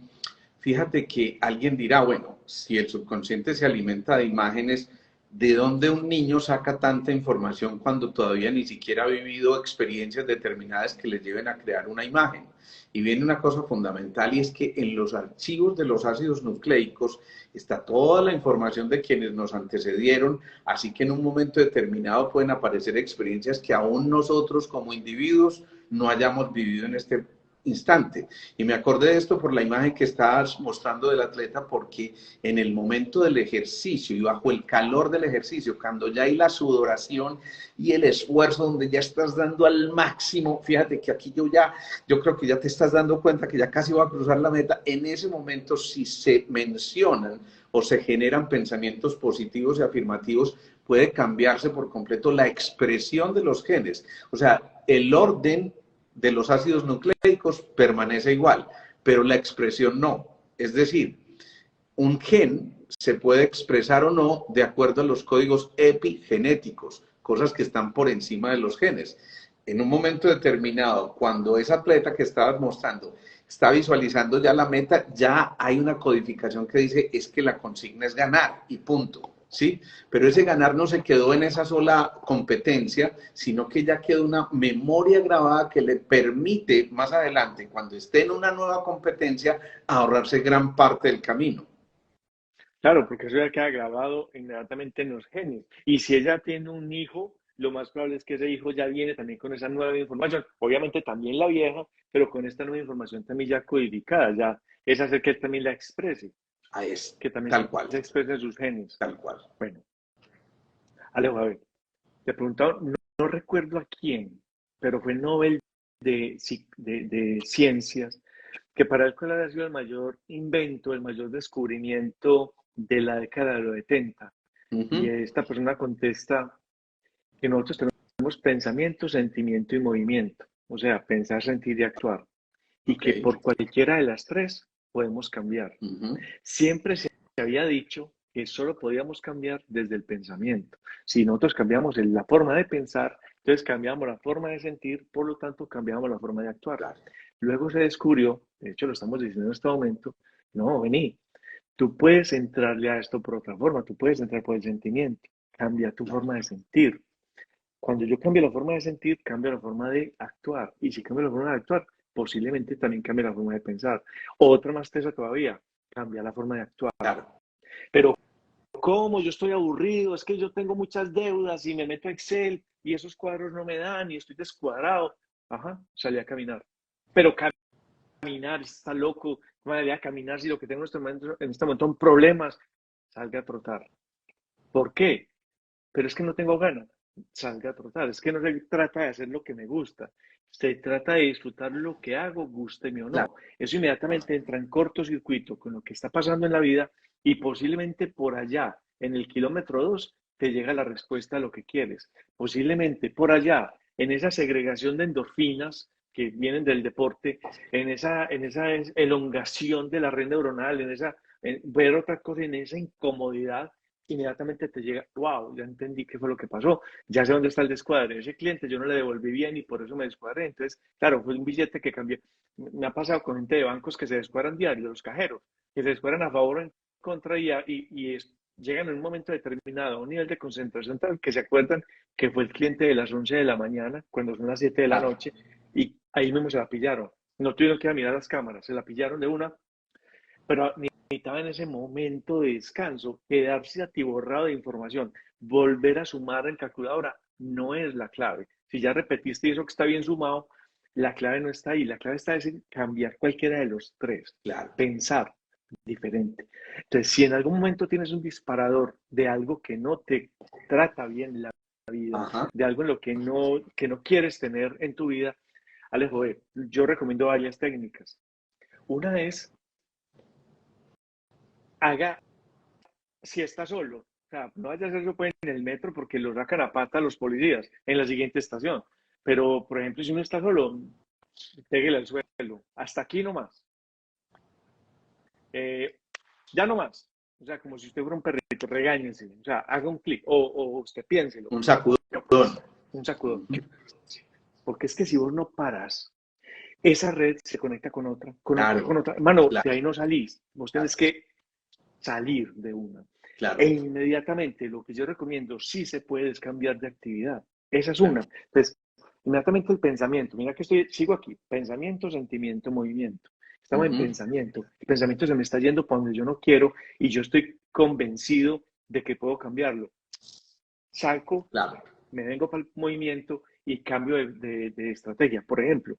fíjate que alguien dirá, bueno, si el subconsciente se alimenta de imágenes, ¿de dónde un niño saca tanta información cuando todavía ni siquiera ha vivido experiencias determinadas que le lleven a crear una imagen? Y viene una cosa fundamental y es que en los archivos de los ácidos nucleicos está toda la información de quienes nos antecedieron, así que en un momento determinado pueden aparecer experiencias que aún nosotros como individuos no hayamos vivido en este instante. Y me acordé de esto por la imagen que estabas mostrando del atleta, porque en el momento del ejercicio y bajo el calor del ejercicio, cuando ya hay la sudoración y el esfuerzo, donde ya estás dando al máximo, fíjate que aquí yo creo que ya te estás dando cuenta que ya casi va a cruzar la meta, en ese momento si se mencionan o se generan pensamientos positivos y afirmativos, puede cambiarse por completo la expresión de los genes. O sea, el orden de los ácidos nucleicos permanece igual, pero la expresión no. Es decir, un gen se puede expresar o no de acuerdo a los códigos epigenéticos, cosas que están por encima de los genes. En un momento determinado, cuando esa atleta que estabas mostrando está visualizando ya la meta, ya hay una codificación que dice es que la consigna es ganar y punto. ¿Sí? Pero ese ganar no se quedó en esa sola competencia, sino que ya quedó una memoria grabada que le permite más adelante, cuando esté en una nueva competencia, ahorrarse gran parte del camino. Claro, porque eso ya queda grabado inmediatamente en los genes. Y si ella tiene un hijo, lo más probable es que ese hijo ya viene también con esa nueva información. Obviamente también la vieja, pero con esta nueva información también ya codificada, ya es hacer que él también la exprese, Ah, es que también tal cual, se expresen sus genes. tal cual. Bueno, Alejo, a ver, te preguntaba, no recuerdo a quién, pero fue Nobel de Ciencias, que para él cuál había sido el mayor invento, el mayor descubrimiento de la década de los 70. Y esta persona contesta que nosotros tenemos pensamiento, sentimiento y movimiento. O sea, pensar, sentir y actuar. Y que Okay. por cualquiera de las tres podemos cambiar. Siempre se había dicho que solo podíamos cambiar desde el pensamiento. Si nosotros cambiamos la forma de pensar, entonces cambiamos la forma de sentir, por lo tanto cambiamos la forma de actuar. Claro. Luego se descubrió, de hecho lo estamos diciendo en este momento, no, vení, tú puedes entrarle a esto por otra forma, tú puedes entrar por el sentimiento, cambia tu forma de sentir. Cuando yo cambio la forma de sentir, cambio la forma de actuar. Y si cambio la forma de actuar, posiblemente también cambie la forma de pensar. Otra más tesa todavía, cambia la forma de actuar. Claro. Pero ¿cómo? Yo estoy aburrido, es que yo tengo muchas deudas y me meto a Excel y esos cuadros no me dan y estoy descuadrado. Ajá, salí a caminar. Pero caminar, está loco, no me a caminar si lo que tengo en este momento son problemas. Salga a trotar. ¿Por qué? Pero es que no tengo ganas. Salga a trotar. Es que no se trata de hacer lo que me gusta. Se trata de disfrutar lo que hago, gústeme o Claro. no. Eso inmediatamente entra en cortocircuito con lo que está pasando en la vida y posiblemente por allá, en el kilómetro 2, te llega la respuesta a lo que quieres. Posiblemente por allá, en esa segregación de endorfinas que vienen del deporte, en esa elongación de la red neuronal, ver otra cosa, en esa incomodidad, inmediatamente te llega, wow, ya entendí qué fue lo que pasó, ya sé dónde está el descuadre. Ese cliente yo no le devolví bien y por eso me descuadré. Entonces, claro, fue un billete que cambié. Me ha pasado con gente de bancos que se descuadran diario, los cajeros, que se descuadran a favor o en contra llegan en un momento determinado a un nivel de concentración tal que se acuerdan que fue el cliente de las 11 de la mañana, cuando son las 7 de la Claro. noche, y ahí mismo se la pillaron. No tuvieron que ir a mirar las cámaras, se la pillaron de una, pero necesitaba en ese momento de descanso quedarse atiborrado de información. Volver a sumar en calculadora no es la clave. Si ya repetiste eso que está bien sumado, la clave no está ahí. La clave está en cambiar cualquiera de los tres. Claro. Pensar diferente. Entonces, si en algún momento tienes un disparador de algo que no te trata bien la vida, Ajá. de algo en lo que no quieres tener en tu vida, Alejo, yo recomiendo varias técnicas. Una es haga si está solo. O sea, no vaya a ser que pueden en el metro porque lo sacan a pata los policías en la siguiente estación. Pero, por ejemplo, si uno está solo, pégale al suelo. Hasta aquí nomás. Eh, ya nomás. O sea, como si usted fuera un perrito, regáñense. O sea, haga un clic o usted piénselo. Un sacudón. Un sacudón. Porque es que si vos no paras, esa red se conecta con otra, con otra, con Claro. otra. Hermano, de Claro. ahí no salís. Vos Claro. tenés que salir de una. Claro. E inmediatamente lo que yo recomiendo, sí se puede es cambiar de actividad. Esa es Claro. una. Entonces, inmediatamente el pensamiento, mira que sigo aquí, pensamiento, sentimiento, movimiento. Estamos en pensamiento. El pensamiento se me está yendo para donde yo no quiero y yo estoy convencido de que puedo cambiarlo. Salgo, Claro. me vengo para el movimiento y cambio de estrategia. Por ejemplo,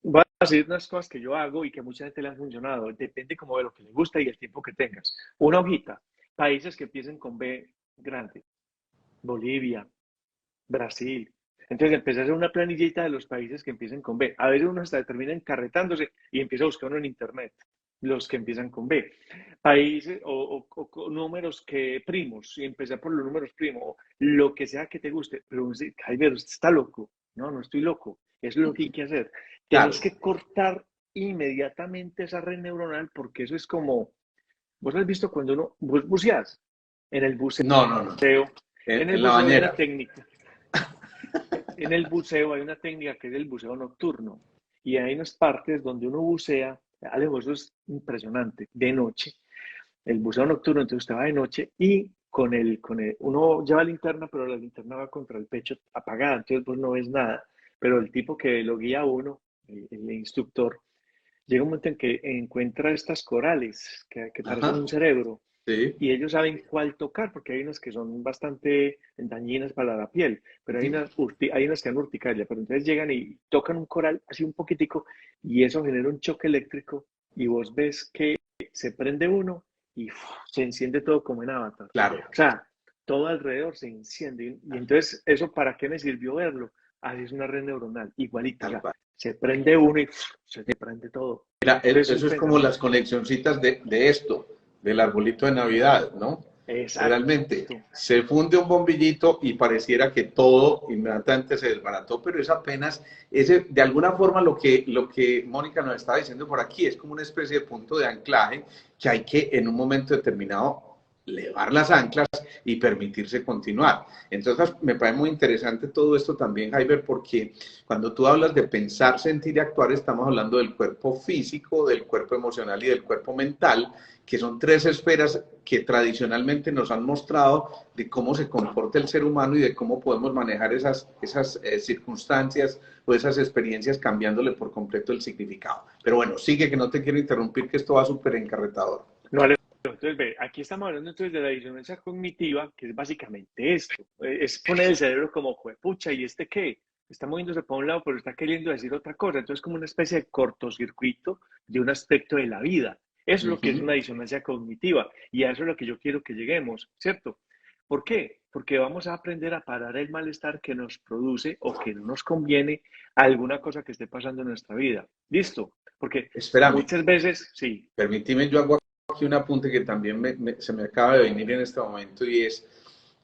voy a decir unas cosas que yo hago y que a mucha gente le han funcionado. Depende como de lo que le gusta y el tiempo que tengas. Una hojita. Países que empiecen con B grande. Bolivia, Brasil. Entonces empecé a hacer una planillita de los países que empiecen con B. A veces uno hasta termina encarretándose y empieza a buscar uno en internet. Los que empiezan con B. Países o números que primos. Y empezar por los números primos. Lo que sea que te guste. Pero Javier, usted está loco. No, no estoy loco. Es lo que hay que hacer. Claro. Tenés que cortar inmediatamente esa red neuronal porque eso es como, vos has visto cuando vos buceás en el buceo, No, no, no. en el En la buceo hay una bañera. técnica. En el buceo hay una técnica que es el buceo nocturno y hay unas partes donde uno bucea, Alejo, eso es impresionante, de noche, el buceo nocturno, entonces usted va de noche y uno lleva linterna, pero la linterna va contra el pecho apagada, entonces vos no ves nada, pero el tipo que lo guía a uno, el instructor, llega un momento en que encuentra estas corales que parecen Ajá. un cerebro Sí. y ellos saben cuál tocar, porque hay unas que son bastante dañinas para la piel, pero Ujú. hay unas que dan urticaria, pero entonces llegan y tocan un coral así un poquitico y eso genera un choque eléctrico y vos ves que se prende uno y se enciende todo como en Avatar. Claro. O sea, todo alrededor se enciende y entonces eso ¿para qué me sirvió verlo? Así es una red neuronal, igualito, o Tal sea, cual. se prende uno y se te prende todo. Mira, Entonces es un eso es como las pensamiento. conexioncitas de esto, del arbolito de Navidad, ¿no? Realmente, Exacto. se funde un bombillito y pareciera que todo inmediatamente se desbarató, pero es apenas, de alguna forma lo que Mónica nos estaba diciendo por aquí, es como una especie de punto de anclaje que hay que en un momento determinado levar las anclas y permitirse continuar. Entonces, me parece muy interesante todo esto también, Jaiber, porque cuando tú hablas de pensar, sentir y actuar, estamos hablando del cuerpo físico, del cuerpo emocional y del cuerpo mental, que son tres esferas que tradicionalmente nos han mostrado de cómo se comporta el ser humano y de cómo podemos manejar esas circunstancias o esas experiencias cambiándole por completo el significado. Pero bueno, sigue que no te quiero interrumpir, que esto va súper encarretador. No, Alejo, entonces ve, aquí estamos hablando entonces de la disonancia cognitiva, que es básicamente esto, es poner el cerebro como juepucha, ¿y este qué? Está moviéndose para un lado, pero está queriendo decir otra cosa, entonces como una especie de cortocircuito de un aspecto de la vida. Eso es Uh lo que es -huh. una disonancia cognitiva, y a eso es lo que yo quiero que lleguemos, ¿cierto? ¿Por qué? Porque vamos a aprender a parar el malestar que nos produce o que no nos conviene alguna cosa que esté pasando en nuestra vida. ¿Listo? Porque Espérame, muchas veces, sí, permíteme, yo hago aquí un apunte que también se me acaba de venir en este momento y es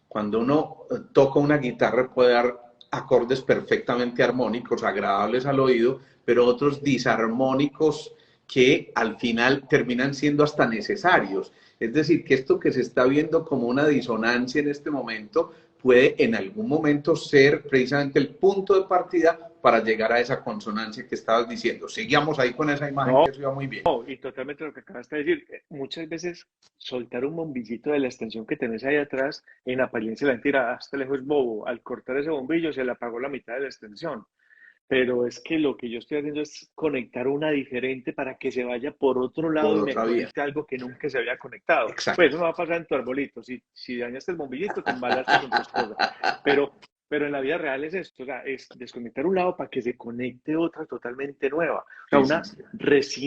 cuando uno toca una guitarra puede dar acordes perfectamente armónicos, agradables al oído, pero otros disarmónicos que al final terminan siendo hasta necesarios. Es decir, que esto que se está viendo como una disonancia en este momento puede en algún momento ser precisamente el punto de partida para llegar a esa consonancia que estabas diciendo. Seguíamos ahí con esa imagen no, que eso iba muy bien. y totalmente lo que acabaste de decir. Muchas veces soltar un bombillito de la extensión que tenés ahí atrás, en apariencia la mentira, hasta lejos es bobo. Al cortar ese bombillo se le apagó la mitad de la extensión. Pero es que lo que yo estoy haciendo es conectar una diferente para que se vaya por otro lado Por y me otra vía. conecte a algo que nunca se había conectado. Pues Exacto. eso no va a pasar en tu arbolito. Si dañaste el bombillito, te embalaste con tu esposa. Pero, pero en la vida real es esto, o sea, es desconectar un lado para que se conecte otra totalmente nueva. O sea, Sí, sí, una sí.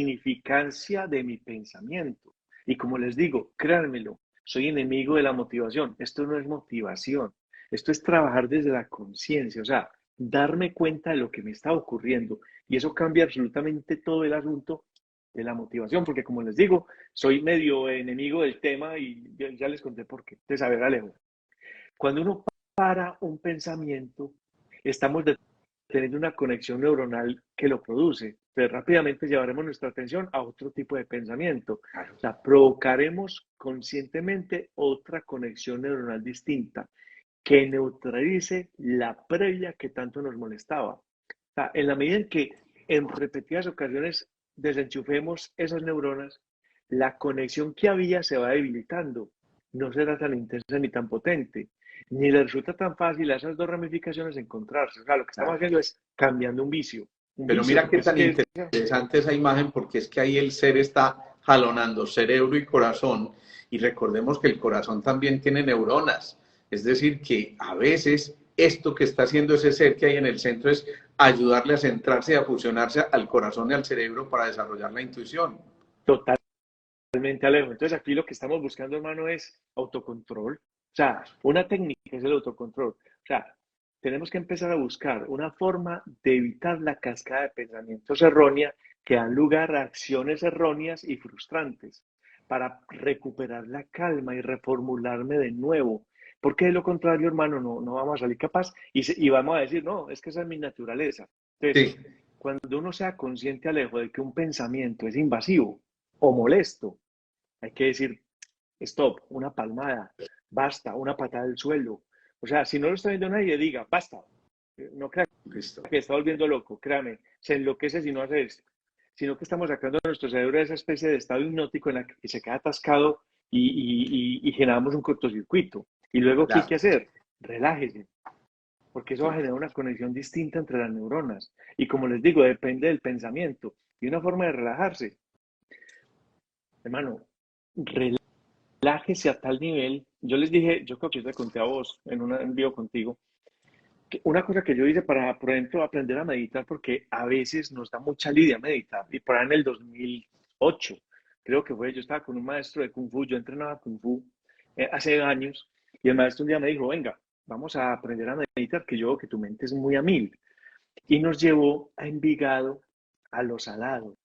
resignificancia de mi pensamiento. Y como les digo, créanmelo, soy enemigo de la motivación. Esto no es motivación. Esto es trabajar desde la conciencia. O sea, darme cuenta de lo que me está ocurriendo. Y eso cambia absolutamente todo el asunto de la motivación, porque como les digo, soy medio enemigo del tema y ya les conté por qué. Entonces, a ver, Alejo, cuando uno para un pensamiento, estamos teniendo una conexión neuronal que lo produce. Entonces, rápidamente llevaremos nuestra atención a otro tipo de pensamiento. Claro. O sea, provocaremos conscientemente otra conexión neuronal distinta que neutralice la previa que tanto nos molestaba. O sea, en la medida en que en repetidas ocasiones desenchufemos esas neuronas, la conexión que había se va debilitando. No será tan intensa ni tan potente, ni le resulta tan fácil a esas dos ramificaciones encontrarse. O sea, lo que estamos Claro. haciendo es cambiando un Pero vicio, mira qué porque es tan que interesante esa imagen, porque es que ahí el ser está jalonando cerebro y corazón, y recordemos que el corazón también tiene neuronas. Es decir, que a veces esto que está haciendo ese ser que hay en el centro es ayudarle a centrarse y a fusionarse al corazón y al cerebro para desarrollar la intuición. totalmente Alejo. Entonces aquí lo que estamos buscando, hermano, es autocontrol. O sea, una técnica es el autocontrol. O sea, tenemos que empezar a buscar una forma de evitar la cascada de pensamientos erróneos que dan lugar a acciones erróneas y frustrantes para recuperar la calma y reformularme de nuevo. Porque de lo contrario, hermano, no vamos a salir capaz y vamos a decir, no, es que esa es mi naturaleza. Entonces, Sí, cuando uno sea consciente, Alejo, de que un pensamiento es invasivo o molesto, hay que decir, stop, una palmada, basta, una patada al suelo. O sea, si no lo está viendo nadie, diga, basta. No crea listo. que está volviendo loco, créame, se enloquece si no hace esto. Sino que estamos sacando a nuestro cerebro de esa especie de estado hipnótico en la que se queda atascado y generamos un cortocircuito. Y luego, ¿qué hay Claro. que hacer? Relájese, porque eso va a generar una conexión distinta entre las neuronas. Y como les digo, depende del pensamiento. Y una forma de relajarse, hermano, relájese a tal nivel. Yo les dije, yo creo que te conté a vos en un envío contigo, que una cosa que yo hice para, por ejemplo, aprender a meditar, porque a veces nos da mucha lidia meditar. Y por ahí en el 2008, creo que fue, yo estaba con un maestro de Kung Fu, yo entrenaba Kung Fu hace años, y el maestro un día me dijo, venga, vamos a aprender a meditar, que yo, que tu mente es muy a mil. Y nos llevó a Envigado, a Los Salados,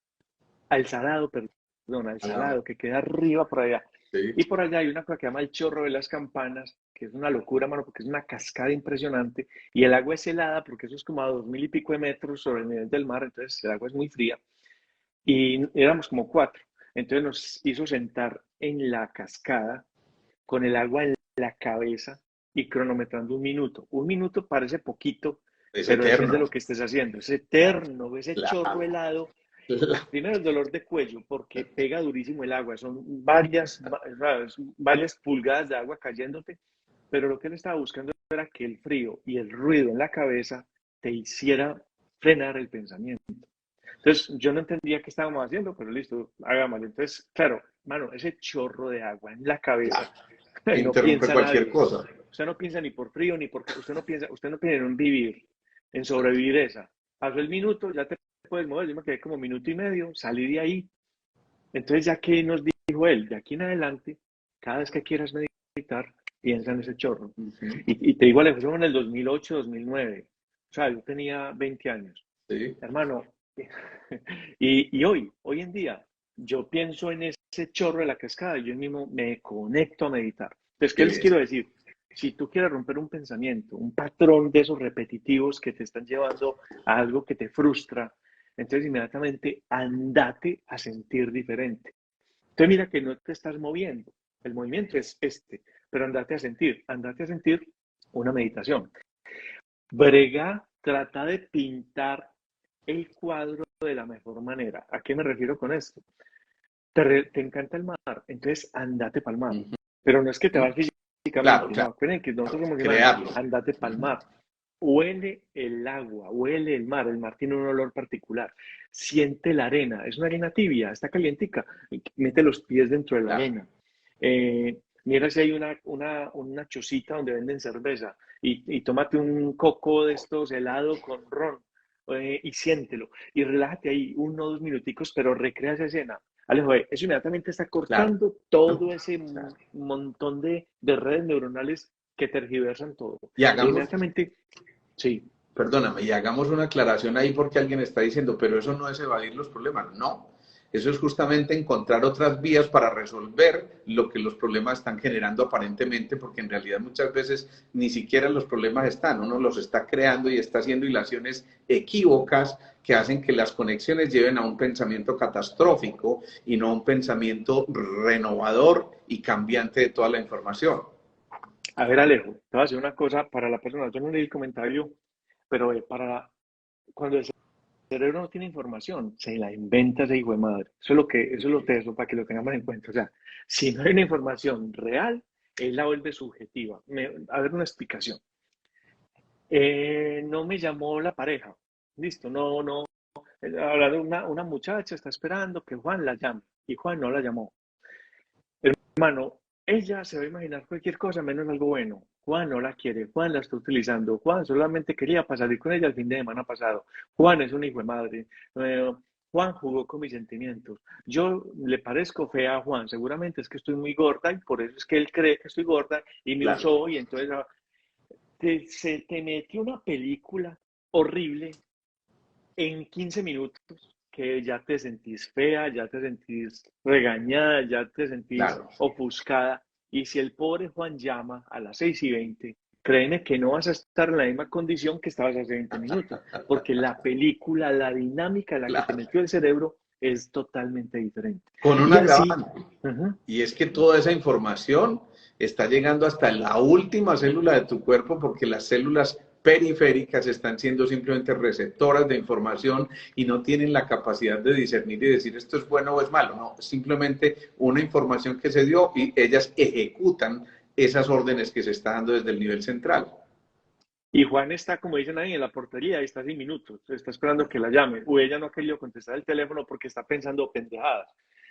al Salado, perdón, al Alaba. Salado, que queda arriba por allá. Sí, Y por allá hay una cosa que se llama el Chorro de las Campanas, que es una locura, mano, porque es una cascada impresionante. Y el agua es helada, porque eso es como a 2000 y pico de metros sobre el nivel del mar, entonces el agua es muy fría. Y éramos como cuatro. Entonces nos hizo sentar en la cascada con el agua en la cabeza y cronometrando un minuto. Un minuto parece poquito, es pero depende de eterno. lo que estés haciendo. Es Claro, eterno, ese chorro claro. helado. Primero el dolor de cuello, porque pega durísimo el agua. Son varias pulgadas de agua cayéndote, pero lo que él estaba buscando era que el frío y el ruido en la cabeza te hiciera frenar el pensamiento. Entonces, yo no entendía qué estábamos haciendo, pero listo, hagámoslo. Entonces, claro, mano, ese chorro de agua en la cabeza, no Interrumpe piensa cualquier nadie. cosa. Usted no piensa ni por frío, ni por... usted no piensa en un vivir, en sobrevivir esa. Pasó el minuto, ya te puedes mover, yo me quedé como minuto y medio, salí de ahí. Entonces, ya que nos dijo él, de aquí en adelante, cada vez que quieras meditar, piensa en ese chorro. Ujú. Y te digo, Alejo, en el 2008, 2009. O sea, yo tenía 20 años. Sí, Hermano, y hoy en día, yo pienso en ese chorro de la cascada y yo mismo me conecto a meditar. Entonces, ¿qué qué les bien. quiero decir? Si tú quieres romper un pensamiento, un patrón de esos repetitivos que te están llevando a algo que te frustra, entonces inmediatamente andate a sentir diferente. Entonces mira que no te estás moviendo, el movimiento es este, pero andate a sentir una meditación. Brega, trata de pintar el cuadro de la mejor manera. ¿A qué me refiero con esto? Te encanta el mar, entonces andate pa'l mar. Ujú. Pero no es que te vas Claro, físicamente, no, claro. acuérdense que nosotros somos imágenes, Crearlo. andate pa'l Ujú. mar. Huele el agua, huele el mar tiene un olor particular. Siente la arena, es una arena tibia, está calientica. Mete los pies dentro de la Claro, arena. Mira si hay una chocita donde venden cerveza y tómate un coco de estos helado con ron y siéntelo. Y relájate ahí 1 o 2 minuticos, pero recrea esa escena. Alejo, eso inmediatamente está claro. cortando todo ese Claro. montón de redes neuronales que tergiversan todo. Y Entonces, hagamos, inmediatamente, sí, perdóname, y hagamos una aclaración ahí porque alguien está diciendo, pero eso no es evadir los problemas. No, eso es justamente encontrar otras vías para resolver lo que los problemas están generando aparentemente, porque en realidad muchas veces ni siquiera los problemas están, uno los está creando y está haciendo hilaciones equívocas que hacen que las conexiones lleven a un pensamiento catastrófico y no a un pensamiento renovador y cambiante de toda la información. a ver, Alejo, te voy a decir una cosa para la persona, yo no leí el comentario, pero cuando el cerebro no tiene información, se la inventa ese hijo de madre. Eso es lo teso para que lo tengamos en cuenta. O sea, si no hay una información real, él la vuelve subjetiva. A ver, una explicación. No me llamó la pareja. Listo, no. Hablar de una muchacha está esperando que Juan la llame y Juan no la llamó. Hermano, ella se va a imaginar cualquier cosa menos algo bueno. Juan no la quiere, Juan la está utilizando, Juan solamente quería pasar con ella el fin de semana pasado. Juan es un hijo de madre. Eh, Juan jugó con mis sentimientos. Yo le parezco fea a Juan, seguramente es que estoy muy gorda y por eso es que él cree que estoy gorda y me Claro, usó y entonces se te metió una película horrible en 15 minutos que ya te sentís fea, ya te sentís regañada, ya te sentís claro. ofuscada Y si el pobre Juan llama a las 6:20, créeme que no vas a estar en la misma condición que estabas hace 20 minutos, porque la película, la dinámica en la que te Claro. metió el cerebro es totalmente diferente. Con un Y así, agravante. uh-huh, Y es que toda esa información está llegando hasta la última célula de tu cuerpo porque las células periféricas están siendo simplemente receptoras de información y no tienen la capacidad de discernir y decir esto es bueno o es malo. No, es simplemente una información que se dio y ellas ejecutan esas órdenes que se está dando desde el nivel central. y Juan está, como dicen ahí, en la portería y está 10 minutos, está esperando que la llame, o ella no ha querido contestar el teléfono porque está pensando pendejadas.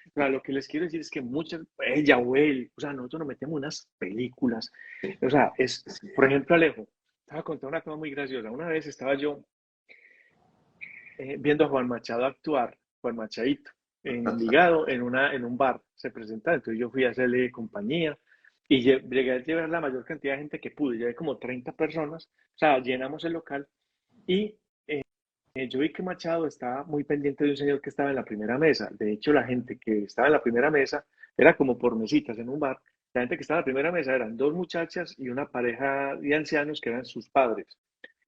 O sea, lo que les quiero decir es que muchas, ella o él, o sea, nosotros nos metemos unas películas. O sea, por ejemplo, Alejo, estaba contando una cosa muy graciosa. Una vez estaba yo viendo a Juan Machado actuar, Juan Machadito, en Envigado, en un bar, se presentaba. Entonces yo fui a hacerle compañía y llegué a llevar la mayor cantidad de gente que pude. Llevé como 30 personas, o sea, llenamos el local y yo vi que Machado estaba muy pendiente de un señor que estaba en la primera mesa. De hecho, la gente que estaba en la primera mesa era como por mesitas en un bar. La gente que estaba en la primera mesa eran dos muchachas y una pareja de ancianos que eran sus padres.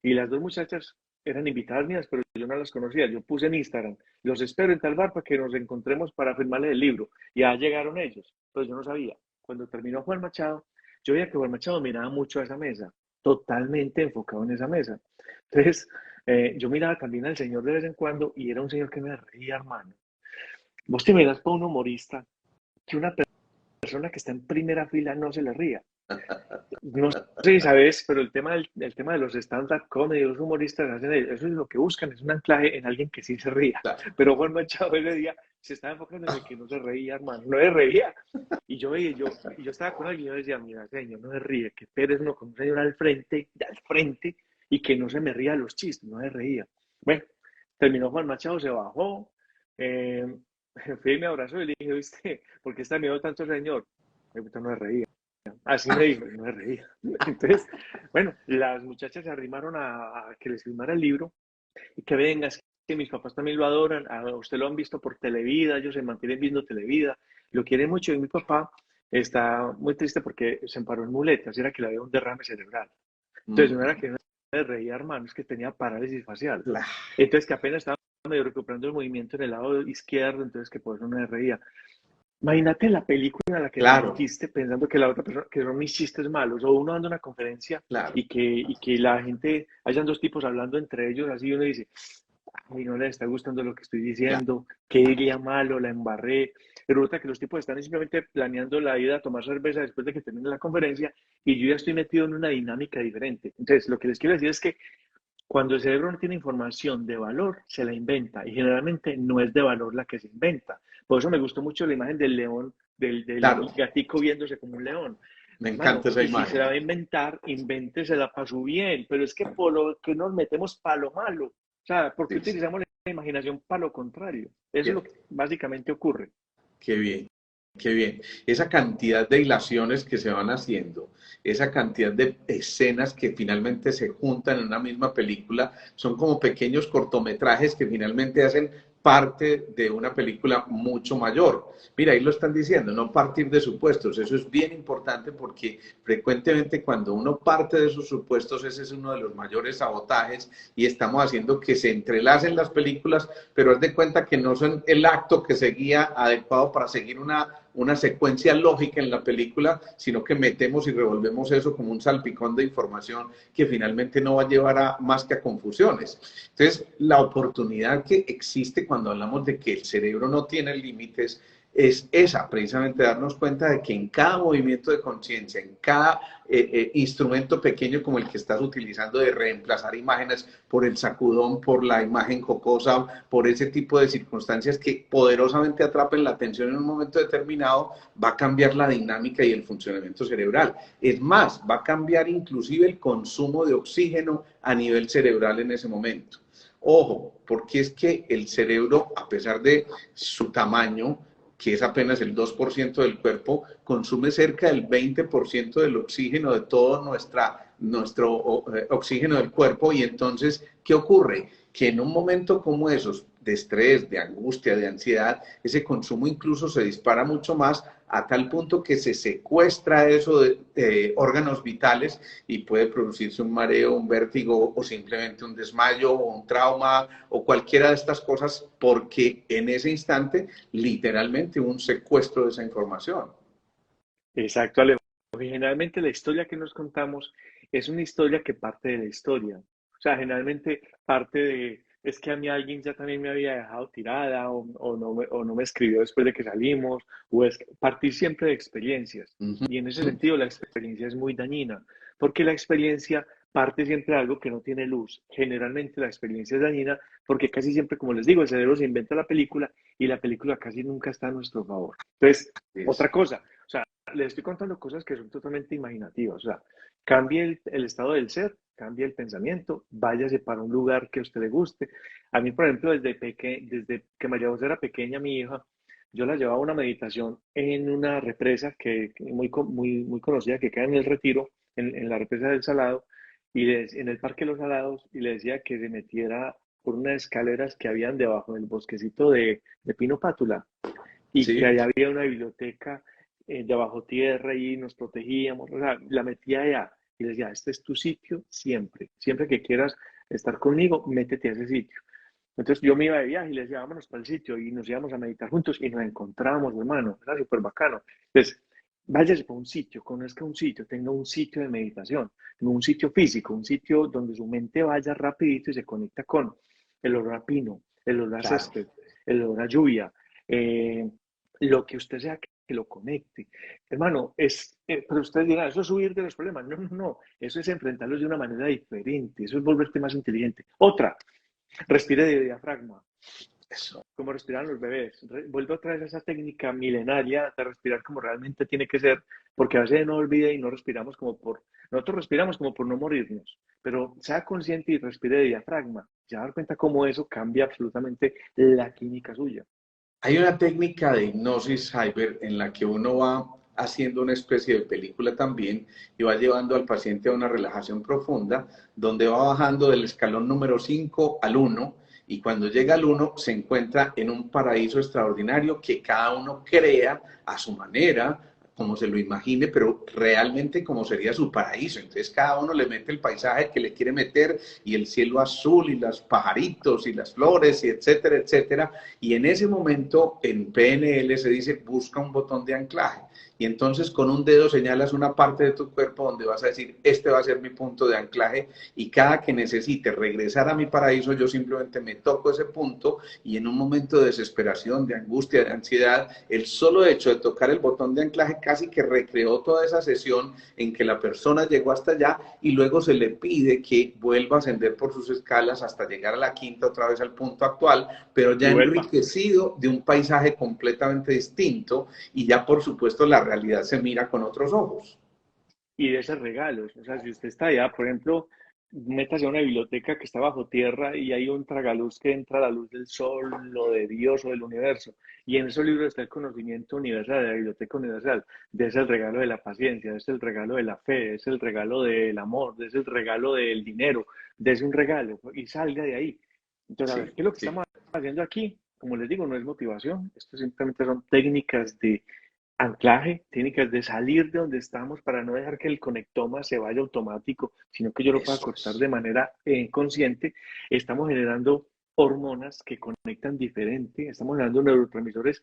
Y las dos muchachas eran invitadas mías, pero yo no las conocía. Yo puse en Instagram, los espero en tal bar para que nos encontremos para firmarle el libro. Y ya llegaron ellos, pero yo no sabía. Cuando terminó Juan Machado, yo veía que Juan Machado miraba mucho a esa mesa, totalmente enfocado en esa mesa. Entonces, yo miraba también al señor de vez en cuando y era un señor que me reía, hermano. Vos te miras para un humorista que una persona que está en primera fila no se le ría. No sé si sabes, pero el tema de los stand-up comedy, los humoristas, eso es lo que buscan, es un anclaje en alguien que sí se ría. Pero Juan Machado ese día se estaba enfocando en el que no se reía, hermano, no se reía. Y yo estaba con alguien y yo decía, mira, señor, no se ríe, que Pérez no con un señor al frente, y que no se me ría los chistes, no se reía. Bueno, terminó Juan Machado, se bajó, eh, fui y me abrazó y le dije, ¿viste? ¿Por qué está miedo tanto el señor? No se reía. Así me dijo, y no me reía. Entonces, bueno, las muchachas se arrimaron a que les firmara el libro y que venga, es que mis papás también lo adoran, a usted lo han visto por Televida, ellos se mantienen viendo Televida, lo quieren mucho y mi papá está muy triste porque se emparó en muletas, era que le había un derrame cerebral. Entonces, no era que no se reía, hermano, es que tenía parálisis facial. Entonces, que apenas estaba medio recuperando el movimiento en el lado izquierdo, entonces que por eso no se reía. Imagínate la película en la que te Claro, metiste pensando que la otra persona, que son mis chistes malos, o uno dando una conferencia claro. y que la gente, hayan dos tipos hablando entre ellos, así uno dice, ay, no les está gustando lo que estoy Claro. diciendo, qué diría malo, la embarré. Pero resulta que los tipos están simplemente planeando la ida a tomar cerveza después de que termine la conferencia y yo ya estoy metido en una dinámica diferente. Entonces, lo que les quiero decir es que cuando el cerebro no tiene información de valor, se la inventa y generalmente no es de valor la que se inventa. Por eso me gustó mucho la imagen del león, del Claro, gatico viéndose como un león. me Hermano, encanta esa y si se imagen. la va a inventar, invéntesela para su bien, pero es que por lo que nos metemos para lo malo. O sea, ¿por qué Sí, sí. utilizamos la imaginación para lo contrario? Eso es lo Qué, que básicamente ocurre. qué bien, qué bien. Esa cantidad de hilaciones que se van haciendo, esa cantidad de escenas que finalmente se juntan en una misma película, son como pequeños cortometrajes que finalmente hacen parte de una película mucho mayor. Mira, ahí lo están diciendo, no partir de supuestos. Eso es bien importante porque frecuentemente cuando uno parte de sus supuestos, ese es uno de los mayores sabotajes y estamos haciendo que se entrelacen las películas, pero haz de cuenta que no son el acto que seguía adecuado para seguir una secuencia lógica en la película, sino que metemos y revolvemos eso como un salpicón de información que finalmente no va a llevar a más que a confusiones. Entonces, la oportunidad que existe cuando hablamos de que el cerebro no tiene límites es esa, precisamente darnos cuenta de que en cada movimiento de conciencia, en cada instrumento pequeño como el que estás utilizando de reemplazar imágenes por el sacudón, por la imagen jocosa, por ese tipo de circunstancias que poderosamente atrapen la atención en un momento determinado, va a cambiar la dinámica y el funcionamiento cerebral. Es más, va a cambiar inclusive el consumo de oxígeno a nivel cerebral en ese momento. Ojo, porque es que el cerebro, a pesar de su tamaño, que es apenas el 2% del cuerpo, consume cerca del 20% del oxígeno de todo nuestro oxígeno del cuerpo. Y entonces, ¿qué ocurre? Que en un momento como esos, de estrés, de angustia, de ansiedad, ese consumo incluso se dispara mucho más a tal punto que se secuestra eso de órganos vitales y puede producirse un mareo, un vértigo o simplemente un desmayo o un trauma o cualquiera de estas cosas porque en ese instante literalmente un secuestro de esa información. Exacto, Alejo. Generalmente la historia que nos contamos es una historia que parte de la historia. O sea, generalmente parte de, es que a mí alguien ya también me había dejado tirada o no me escribió después de que salimos, o es partir siempre de experiencias. Uh -huh. Y en ese sentido la experiencia es muy dañina, porque la experiencia parte siempre de algo que no tiene luz. Generalmente la experiencia es dañina porque casi siempre, como les digo, el cerebro se inventa la película y la película casi nunca está a nuestro favor. Entonces, otra cosa. O sea, les estoy contando cosas que son totalmente imaginativas. O sea, cambie el estado del ser, cambie el pensamiento, váyase para un lugar que a usted le guste. A mí, por ejemplo, desde que María José era pequeña, mi hija, yo la llevaba a una meditación en una represa que muy conocida que queda en el Retiro, en la represa del Salado, en el Parque de los Salados, y le decía que se metiera por unas escaleras que habían debajo del bosquecito de Pino Pátula y que Sí. allá había una biblioteca de bajo tierra y nos protegíamos. O sea, la metía allá y le decía, este es tu sitio siempre. Siempre que quieras estar conmigo, métete a ese sitio. Entonces yo me iba de viaje y le decía, vámonos para el sitio y nos íbamos a meditar juntos y nos encontrábamos, hermano. Era súper bacano. Entonces, váyase para un sitio, conozca un sitio, tenga un sitio de meditación, no un sitio físico, un sitio donde su mente vaya rapidito y se conecta con el olor a pino, el olor a Claro. césped, el olor a lluvia, eh, lo que usted sea que lo conecte. Hermano, pero ustedes dirán, eso es huir de los problemas. No, no, no, eso es enfrentarlos de una manera diferente, eso es volverte más inteligente. Otra, respire de diafragma, Eso. como respiran los bebés. Vuelve otra vez a esa técnica milenaria de respirar como realmente tiene que ser, porque a veces no olvide y no respiramos nosotros respiramos como por no morirnos, pero sea consciente y respire de diafragma. Ya dar cuenta cómo eso cambia absolutamente la química suya. Hay una técnica de hipnosis cyber en la que uno va haciendo una especie de película también y va llevando al paciente a una relajación profunda donde va bajando del escalón número 5 al 1 y cuando llega al 1 se encuentra en un paraíso extraordinario que cada uno crea a su manera, como se lo imagine, pero realmente como sería su paraíso. Entonces cada uno le mete el paisaje que le quiere meter y el cielo azul y los pajaritos y las flores y etcétera, etcétera. Y en ese momento en PNL se dice busca un botón de anclaje. Y entonces con un dedo señalas una parte de tu cuerpo donde vas a decir, este va a ser mi punto de anclaje y cada que necesite regresar a mi paraíso, yo simplemente me toco ese punto y en un momento de desesperación, de angustia, de ansiedad, el solo hecho de tocar el botón de anclaje casi que recreó toda esa sesión en que la persona llegó hasta allá y luego se le pide que vuelva a ascender por sus escalas hasta llegar a la quinta otra vez al punto actual, pero ya Y vuelva. enriquecido de un paisaje completamente distinto y ya por supuesto la realidad se mira con otros ojos. Y de esos regalos. O sea, si usted está allá, por ejemplo, métase a una biblioteca que está bajo tierra y hay un tragaluz que entra a la luz del sol, lo de Dios o del universo. Y en esos libros está el conocimiento universal, de la biblioteca universal. De ese el regalo de la paciencia, de ese el regalo de la fe, de ese el regalo del amor, de ese el regalo del dinero, de ese un regalo. Y salga de ahí. Entonces, a ver, Sí, ¿qué es lo que sí. estamos haciendo aquí? Como les digo, no es motivación, esto simplemente son técnicas de anclaje, técnicas de salir de donde estamos para no dejar que el conectoma se vaya automático, sino que yo lo pueda Eso cortar es. de manera consciente. Estamos generando hormonas que conectan diferente, estamos generando neurotransmisores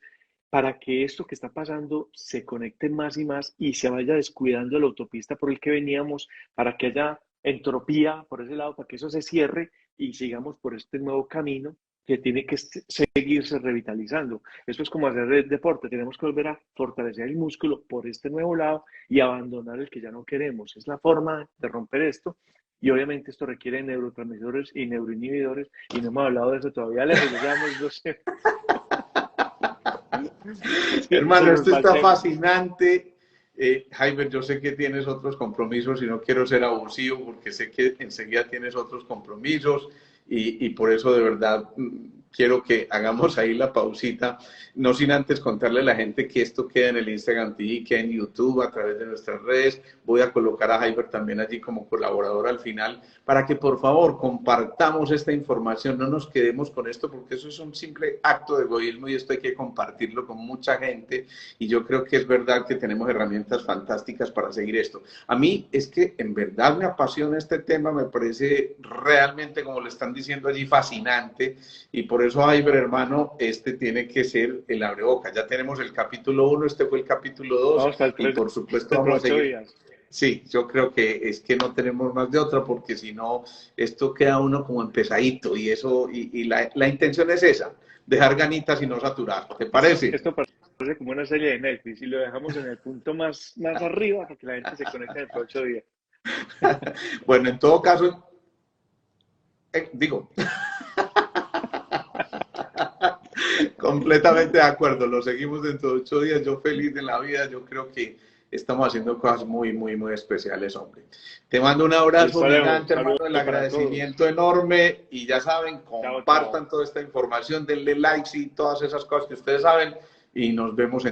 para que esto que está pasando se conecte más y más y se vaya descuidando la autopista por el que veníamos, para que haya entropía por ese lado, para que eso se cierre y sigamos por este nuevo camino que tiene que seguirse revitalizando. Eso es como hacer el deporte, tenemos que volver a fortalecer el músculo por este nuevo lado y abandonar el que ya no queremos. Es la forma de romper esto y obviamente esto requiere neurotransmisores y neuroinhibidores y no hemos hablado de eso todavía, lejos, ya llevamos 12. Se Hermano, nos esto va el está tema. fascinante. Jaime, yo sé que tienes otros compromisos y no quiero ser abusivo porque sé que enseguida tienes otros compromisos y por eso de verdad quiero que hagamos ahí la pausita, no sin antes contarle a la gente que esto queda en el Instagram TV, queda en YouTube, a través de nuestras redes. Voy a colocar a Jaiber también allí como colaborador al final, para que por favor compartamos esta información, no nos quedemos con esto, porque eso es un simple acto de egoísmo y esto hay que compartirlo con mucha gente, y yo creo que es verdad que tenemos herramientas fantásticas para seguir esto. A mí es que en verdad me apasiona este tema, me parece realmente, como le están diciendo allí, fascinante, y por eso, Jaiber, hermano, este tiene que ser el abrebocas. Ya tenemos el capítulo 1, este fue el capítulo 2, Vamos hasta el y 3 por supuesto dentro de vamos a 8 seguir. días. Sí, yo creo que es que no tenemos más de otra, porque si no, esto queda uno como empezadito, y eso, y la intención es esa, dejar ganitas y no saturar. ¿Te parece? Esto parece como una serie de Netflix y lo dejamos en el punto más arriba para que la gente se conecte dentro de 8 días. Bueno, en todo caso, digo, completamente de acuerdo, lo seguimos dentro de 8 días, yo feliz de la vida, yo creo que estamos haciendo cosas muy, muy, muy especiales, hombre. Te mando un abrazo Listo, Alejo. gigante, hermano, el Saludos para todos. agradecimiento enorme, y ya saben, Chao, compartan chao. toda esta información, denle likes y todas esas cosas que ustedes saben, y nos vemos en